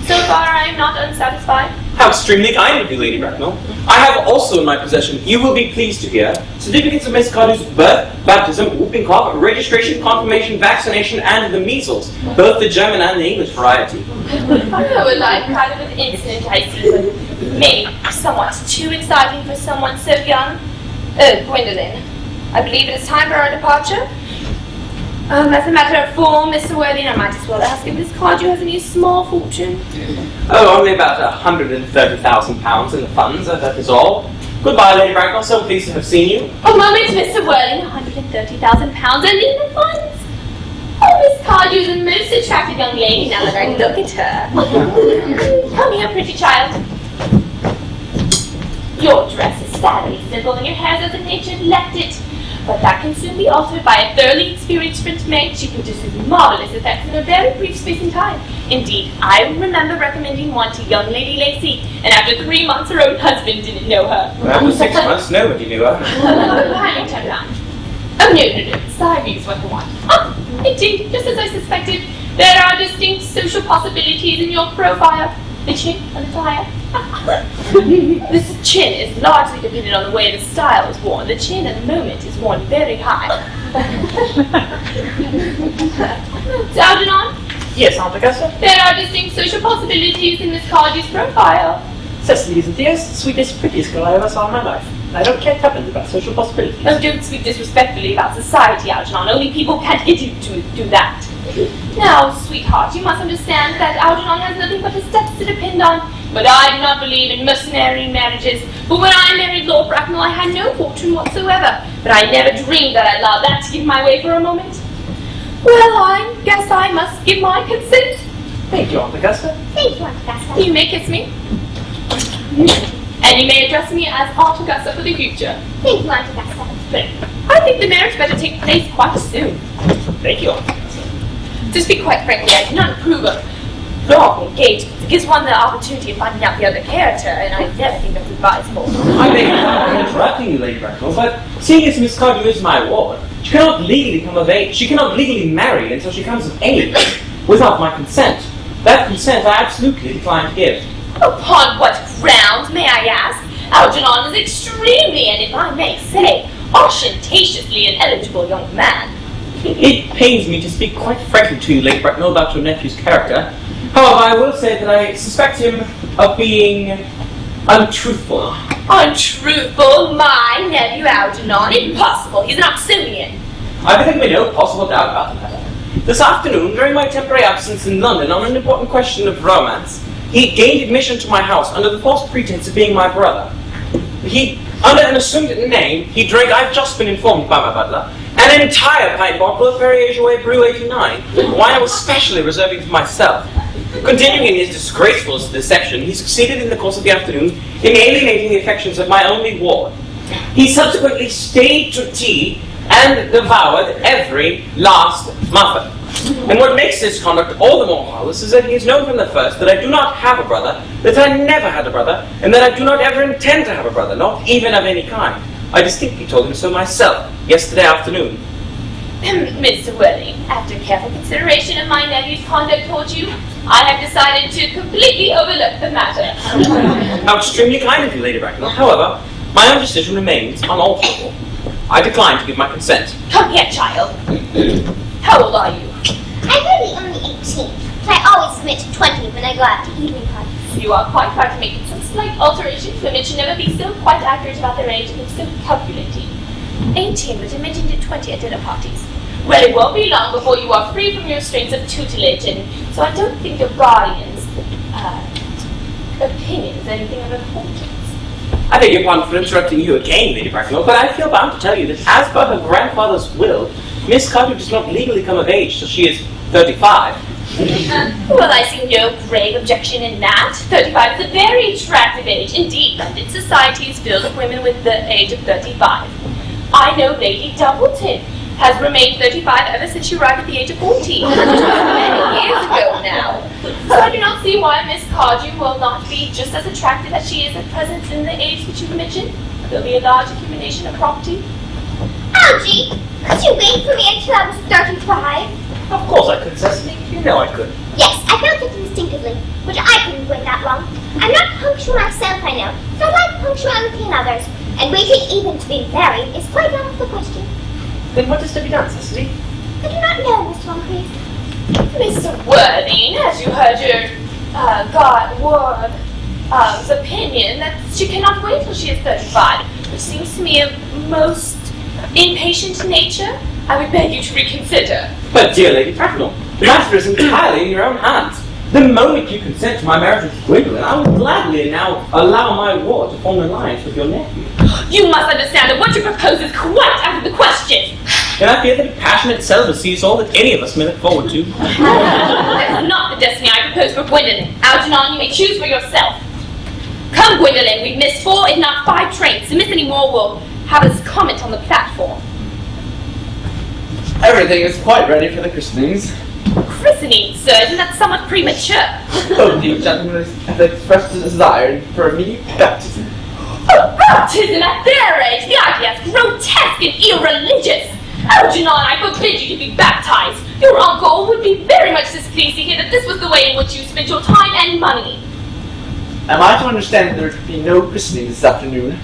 Speaker 5: So far, I am not unsatisfied.
Speaker 3: How extremely kind of you, Lady Bracknell. I have also in my possession, you will be pleased to hear, certificates of Miss Cardew's birth, baptism, whooping cough, registration, confirmation, vaccination, and the measles, both the German and the English variety.
Speaker 5: Oh, a life crowded with incident, I see, but maybe somewhat too exciting for someone so young. Oh, Gwendolyn, I believe it is time for our departure. As a matter of form, Mr. Worthing, I might as well ask if this Cardew has any small fortune.
Speaker 3: Oh, only about £130,000 in the funds, that is all. Goodbye, Lady Bracknell, so pleased to have seen you.
Speaker 4: A moment, Mr. Worthing, £130,000 and in the funds. Oh, Miss Cardew is a most attractive young lady now that I look at her. Come here, pretty child. Your dress is sadly simple and your hair as a nature left it. But that can soon be altered by a thoroughly experienced French maid. She produces marvelous effects in a very brief space in time. Indeed, I remember recommending one to young Lady Lacey, and after 3 months her own husband didn't know her.
Speaker 3: Well, after 6 months, nobody knew her.
Speaker 4: Behind me, turn around. Oh, no. Side view is what I want. Ah, indeed, just as I suspected, there are distinct social possibilities in your profile. The chin a little higher. This chin is largely dependent on the way the style is worn. The chin at the moment is worn very high. So, Algernon?
Speaker 1: Yes, Aunt Augusta?
Speaker 4: There are distinct social possibilities in Miss Cardew's profile.
Speaker 1: Cecily is the dearest, sweetest, prettiest girl I ever saw in my life. I don't care tuppence about social possibilities.
Speaker 4: Oh, don't speak disrespectfully about society, Algernon. Only people can't get you to do that. Now, sweetheart, you must understand that Algernon has nothing but his steps to depend on. But I do not believe in mercenary marriages. But when I married Lord Bracknell, I had no fortune whatsoever. But I never dreamed that I'd allow that to give my way for a moment. Well, I guess I must give my consent.
Speaker 1: Thank you, Aunt Augusta.
Speaker 7: Thank you, Aunt Augusta.
Speaker 4: You may kiss me. And you may address me as Aunt Augusta for the future.
Speaker 7: Thank you, Aunt Augusta.
Speaker 4: I think the marriage better take place quite soon.
Speaker 1: Thank you, Aunt Augusta.
Speaker 4: To speak quite frankly, I do not approve of long engagements. It gives one the opportunity of finding out the other character, and I never think that's advisable.
Speaker 3: I beg your pardon for interrupting you, Lady Bracknell, but seeing as Miss Cardew is my ward, she cannot legally come of age. She cannot legally marry until she comes of age without my consent. That consent I absolutely decline to give.
Speaker 4: Upon what grounds, may I ask? Algernon is extremely, and if I may say, ostentatiously an eligible young man.
Speaker 3: It pains me to speak quite frankly to you, Lady Bracknell, about your nephew's character. However, I will say that I suspect him of being untruthful.
Speaker 4: Untruthful? My nephew Algernon? Impossible. He's an Oxonian.
Speaker 3: I think we no possible doubt about the matter. This afternoon, during my temporary absence in London on an important question of romance, he gained admission to my house under the false pretense of being my brother. Under an assumed name, he drank, I've just been informed by my butler, an entire pint bottle of Perrier-Jouet Brew 89, wine I was specially reserving for myself. Continuing in his disgraceful deception, he succeeded in the course of the afternoon in alienating the affections of my only ward. He subsequently stayed to tea and devoured every last muffin. And what makes this conduct all the more marvelous is that he has known from the first that I do not have a brother, that I never had a brother, and that I do not ever intend to have a brother, not even of any kind. I distinctly told him so myself, yesterday afternoon.
Speaker 4: Mr. Worthing, after careful consideration of my nephew's conduct towards you, I have decided to completely overlook the matter.
Speaker 3: How extremely kind of you, Lady Bracknell. However, my own decision remains unalterable. I decline to give my consent.
Speaker 4: Come here, child. How old are you?
Speaker 7: I'm really only 18, but I always submit to 20 when I go out to evening parties.
Speaker 4: You are quite right to make some slight alterations. Women should never be so quite accurate about their age and so calculating. 18, but you mentioned it 20 at dinner parties. Well, it won't be long before you are free from your restraints of tutelage, and so I don't think your guardian's opinion is anything of importance.
Speaker 3: I beg your pardon for interrupting you again, Lady Bracknell, but I feel bound to tell you that as per her grandfather's will, Miss Cardew does not legally come of age till she is 35.
Speaker 4: Well, I see no grave objection in that. 35 is a very attractive age. Indeed, London society is filled with women with the age of 35. I know Lady Doubleton has remained 35 ever since she arrived at the age of 40. Many years ago now. So I do not see why Miss Cardew will not be just as attractive as she is at present in the age that you mentioned. There'll be a large accumulation of property.
Speaker 7: Algie, could you wait for me until I was 35?
Speaker 1: Of course I could, Cecily. You know I could.
Speaker 7: Yes, I felt it instinctively, but I couldn't wait that long. I'm not punctual myself, I know, so I like punctuality in others, and waiting even to be married is quite out of the question.
Speaker 1: Then what is to be done, Cecily?
Speaker 7: I do not know, Mr. Moncrief.
Speaker 4: Mr. Worthing, as you heard your ward's opinion that she cannot wait till she is 35, which seems to me a most impatient nature. I would beg you to reconsider.
Speaker 3: But, dear Lady Bracknell, the matter is entirely in your own hands. The moment you consent to my marriage with Gwendolyn, I will gladly now allow my ward to form an alliance with your nephew.
Speaker 4: You must understand that what you propose is quite out of the question.
Speaker 3: And I fear that a passionate celibacy is all that any of us may look forward to.
Speaker 4: That is not the destiny I propose for Gwendolyn. Algernon, you may choose for yourself. Come, Gwendolyn, we've missed 4, if not 5 trains. To miss any more, we'll have us comment on the platform.
Speaker 8: Everything is quite ready for the christenings.
Speaker 4: Christening, sir, isn't that somewhat premature?
Speaker 8: Both you gentlemen have expressed a desire for immediate baptism.
Speaker 4: A baptism at their age? The idea is grotesque and irreligious. Algernon, I forbid you to be baptized. Your uncle would be very much displeased to hear that this was the way in which you spent your time and money.
Speaker 8: Am I to understand that there will be no christening this afternoon?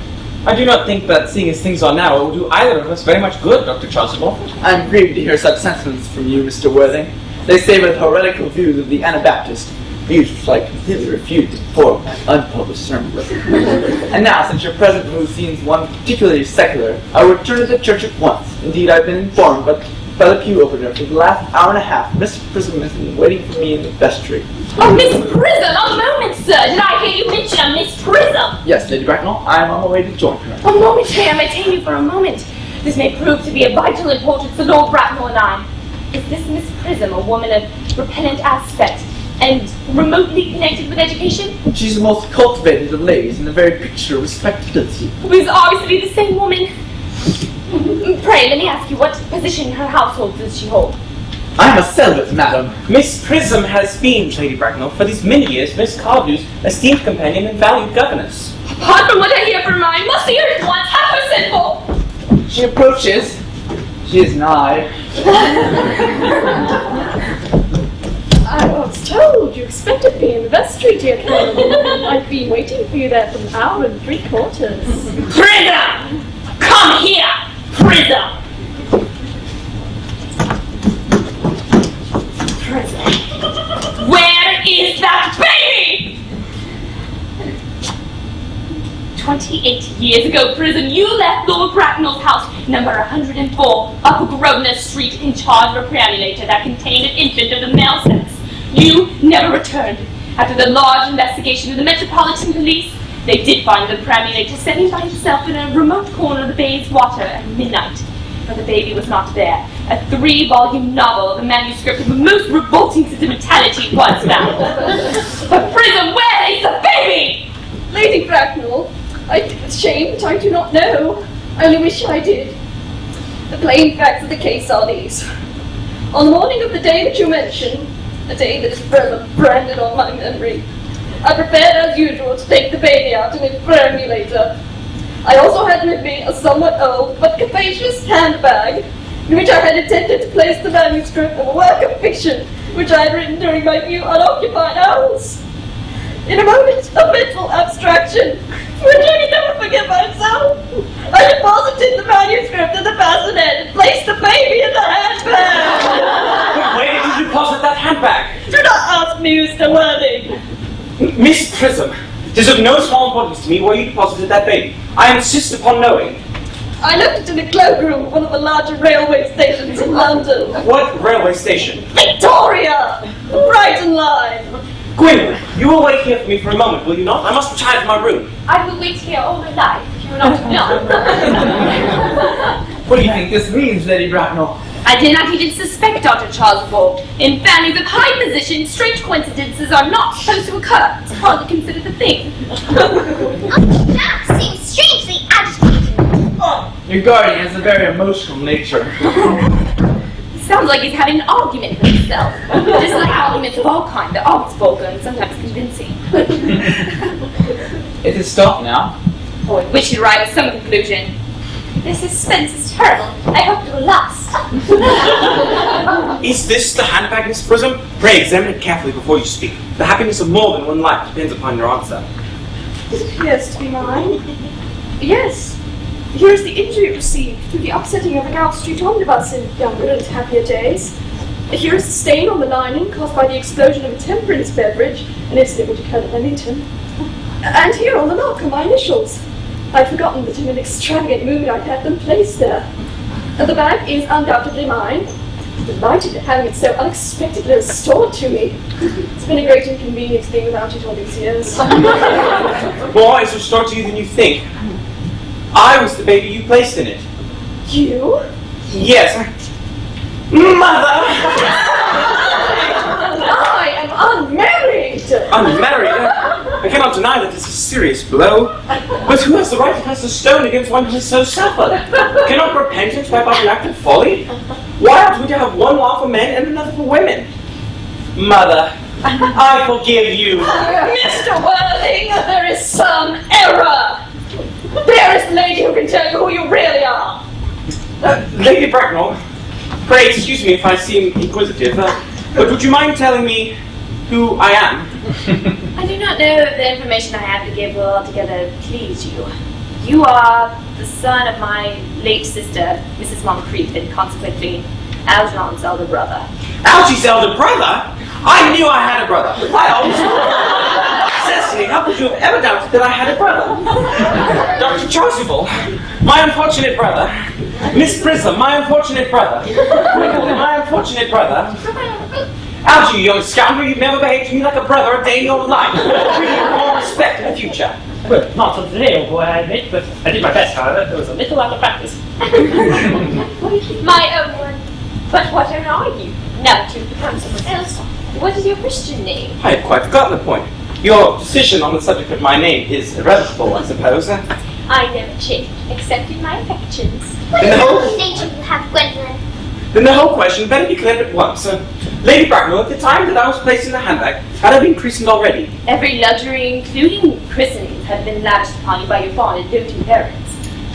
Speaker 3: I do not think that, seeing as things are now, it will do either of us very much good, Dr. Chasuble.
Speaker 8: I am grieved to hear such sentiments from you, Mr. Worthing. They say with heretical views of the Anabaptist, views which I completely refute to form an unpublished sermon. And now, since your present mood seems one particularly secular, I will return to the church at once. Indeed, I've been informed by the pew opener for the last hour and a half. Miss Prism has been waiting for me in the vestry.
Speaker 4: Oh, Miss Prism! A moment, sir! Did I hear you mention a Miss Prism?
Speaker 8: Yes, Lady Bracknell, I am on my way to join her.
Speaker 4: A moment, may I detain you for a moment? This may prove to be of vital importance to Lord Bracknell and I. Is this Miss Prism a woman of repellent aspect and remotely connected with education?
Speaker 8: She's the most cultivated of ladies and the very picture of respectability.
Speaker 4: Who is obviously the same woman. Pray, let me ask you, what position in her household does she hold?
Speaker 8: I am a celibate, madam.
Speaker 3: Miss Prism has been, Lady Bracknell, for these many years, Miss Cardew's esteemed companion and valued governess.
Speaker 4: Apart from what I hear from mine, must the earth once have her sinful?
Speaker 8: She approaches. She is nigh.
Speaker 6: I was told you expected me in the vestry, dear Caroline. I've been waiting for you there for an hour and 3/4.
Speaker 4: Prism! Come here, Prism! Prism. Where is that baby? 28 years ago, Prism, you left Lord Bracknell's house, number 104, Upper Grosvenor Street, in charge of a perambulator that contained an infant of the male sex. You never returned. After the large investigation of the Metropolitan Police, they did find the perambulator standing by himself in a remote corner of the Bays water at midnight. But the baby was not there. A 3-volume novel of a manuscript of a most revolting sentimentality was found. But Prism, where is the baby?
Speaker 6: Lady Bracknell, I'm ashamed I do not know. I only wish I did. The plain facts of the case are these. On the morning of the day that you mention, a day that is forever branded on my memory, I prepared as usual to take the baby out in a perambulator. I also had with me a somewhat old but capacious handbag, in which I had intended to place the manuscript of a work of fiction which I had written during my few unoccupied hours. In a moment of mental abstraction, which I can never forget myself, I deposited the manuscript in the bassinet and placed the baby in the handbag.
Speaker 3: Where did you deposit that handbag?
Speaker 6: Do not ask me, Mr. Worthing.
Speaker 3: Miss Prism, it is of no small importance to me where you deposited that baby. I insist upon knowing.
Speaker 6: I left it in the cloakroom of one of the larger railway stations in London.
Speaker 3: What railway station?
Speaker 6: Victoria! The Brighton line!
Speaker 3: Gwynne, you will wait here for me for a moment, will you not? I must retire to my room.
Speaker 4: I will wait here all my life if you will not know.
Speaker 8: What do you think this means, Lady Bracknell?
Speaker 4: I did not even suspect Dr. Chasuble. In families of high position, strange coincidences are not supposed to occur. It's hardly considered a thing.
Speaker 7: That seems strangely agitated.
Speaker 8: Your guardian has a very emotional nature.
Speaker 4: He sounds like he's having an argument with himself. Just like arguments of all kinds. They're always vulgar and sometimes convincing.
Speaker 8: It has stopped now.
Speaker 4: Oh, I wish you'd arrive at some conclusion. This suspense is terrible. I hope it will last.
Speaker 3: Is this the handbag, Miss Prism? Pray examine it carefully before you speak. The happiness of more than one life depends upon your answer.
Speaker 6: It appears to be mine. Yes. Here is the injury it received through the upsetting of a Gower Street omnibus in younger and happier days. Here is the stain on the lining caused by the explosion of a temperance beverage, an incident which occurred at Leamington. And here on the lock are my initials. I'd forgotten that in an extravagant mood I'd had them placed there. The bag is undoubtedly mine. Delighted at having it so unexpectedly restored to me. It's been a great inconvenience being without it all these years.
Speaker 3: More is restored to you than you think. I was the baby you placed in it.
Speaker 6: You?
Speaker 3: Yes. Mother!
Speaker 6: I am unmarried!
Speaker 3: Unmarried? I cannot deny that this is a serious blow. But who has the right to cast a stone against one who has so suffered? Cannot repentance wipe out an act of folly? Why ought we to have one law for men and another for women? Mother, I forgive you.
Speaker 6: Mr. Worthing, there is some error! There is a lady who can tell you who you really are!
Speaker 3: Lady Bracknell, pray excuse me if I seem inquisitive, but would you mind telling me who I am?
Speaker 4: I do not know if the information I have to give will altogether please you. You are the son of my late sister, Mrs. Moncrief, and consequently Algernon's elder brother.
Speaker 3: Algy's elder brother? I knew I had a brother. I always Cecily, how could you have ever doubted that I had a brother? Dr. Chasuble, my unfortunate brother. Miss Prism, my unfortunate brother. My unfortunate brother. Algy, you young scoundrel, you've never behaved to me like a brother a day in your life. More respect in the future.
Speaker 1: Well, not until today, old boy, I admit, but I did my best, however. There was a little out of practice.
Speaker 5: My own one. But what are you? Now to become someone else. What is your Christian name?
Speaker 3: I had quite forgotten the point. Your decision on the subject of my name is irrevocable, I suppose.
Speaker 5: I never change, except in my affections.
Speaker 7: What
Speaker 3: Then the whole-
Speaker 7: name should you have, Gwendolyn?
Speaker 3: Then the whole question better be cleared at once. Lady Bracknell, at the time that I was placed in the handbag, had I been christened already?
Speaker 4: Every luxury, including christenings, had been lavished upon you by your fond and doting parents.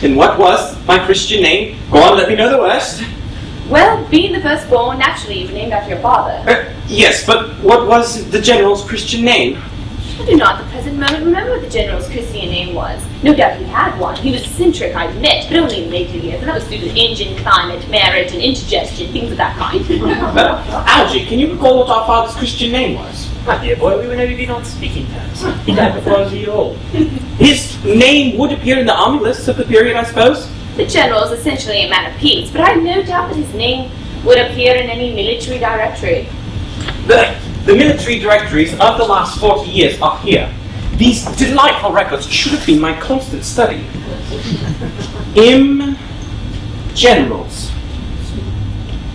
Speaker 3: Then what was my Christian name? Go on, let me know the worst.
Speaker 4: Well, being the firstborn, naturally you were named after your father.
Speaker 3: Yes, but what was the general's Christian name?
Speaker 4: I do not at the present moment remember what the general's Christian name was. No doubt he had one. He was eccentric, I admit, but only in later years, and that was due to engine, climate, marriage, and indigestion, things of that kind.
Speaker 3: Algy, can you recall what our father's Christian name was?
Speaker 1: My dear boy, we were never even on speaking terms. He died before I was a year old.
Speaker 3: His name would appear in the army lists of the period, I suppose?
Speaker 4: The general is essentially a man of peace, but I have no doubt that his name would appear in any military directory.
Speaker 3: The military directories of the last 40 years are here. These delightful records should have been my constant study. Generals.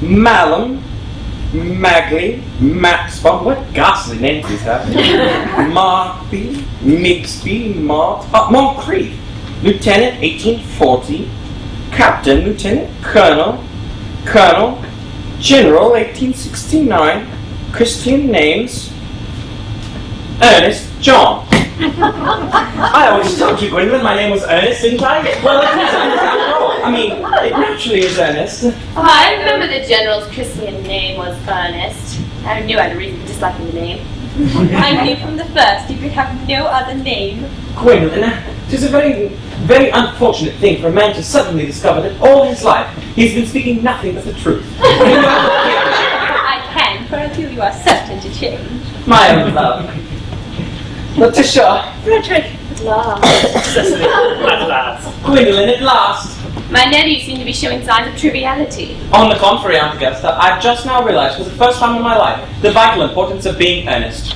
Speaker 3: Malum, Magley, Maxbom, what ghastly names these have. Markby, Migsby, Moncrief. Lieutenant, 1840. Captain, Lieutenant, Colonel, General, 1869. Christian names, Earnest John. I always told you, Gwendolyn, my name was Earnest, didn't I? Well, it is Earnest after all. I mean, it naturally is Earnest.
Speaker 4: I remember the general's Christian name was Earnest. I knew I had a reason for disliking the name. I knew from the first you could have no other name.
Speaker 3: Gwendolyn, it is a very, very unfortunate thing for a man to suddenly discover that all his life he's been speaking nothing but the truth.
Speaker 4: I can, for I feel you are certain to change.
Speaker 3: My own love. Letitia.
Speaker 4: Frederick, at last.
Speaker 1: Cecily, at last.
Speaker 3: Gwendolyn, at last.
Speaker 4: My nephew seemed to be showing signs of triviality.
Speaker 3: On the contrary, Aunt Augusta, I've just now realized for the first time in my life the vital importance of being earnest.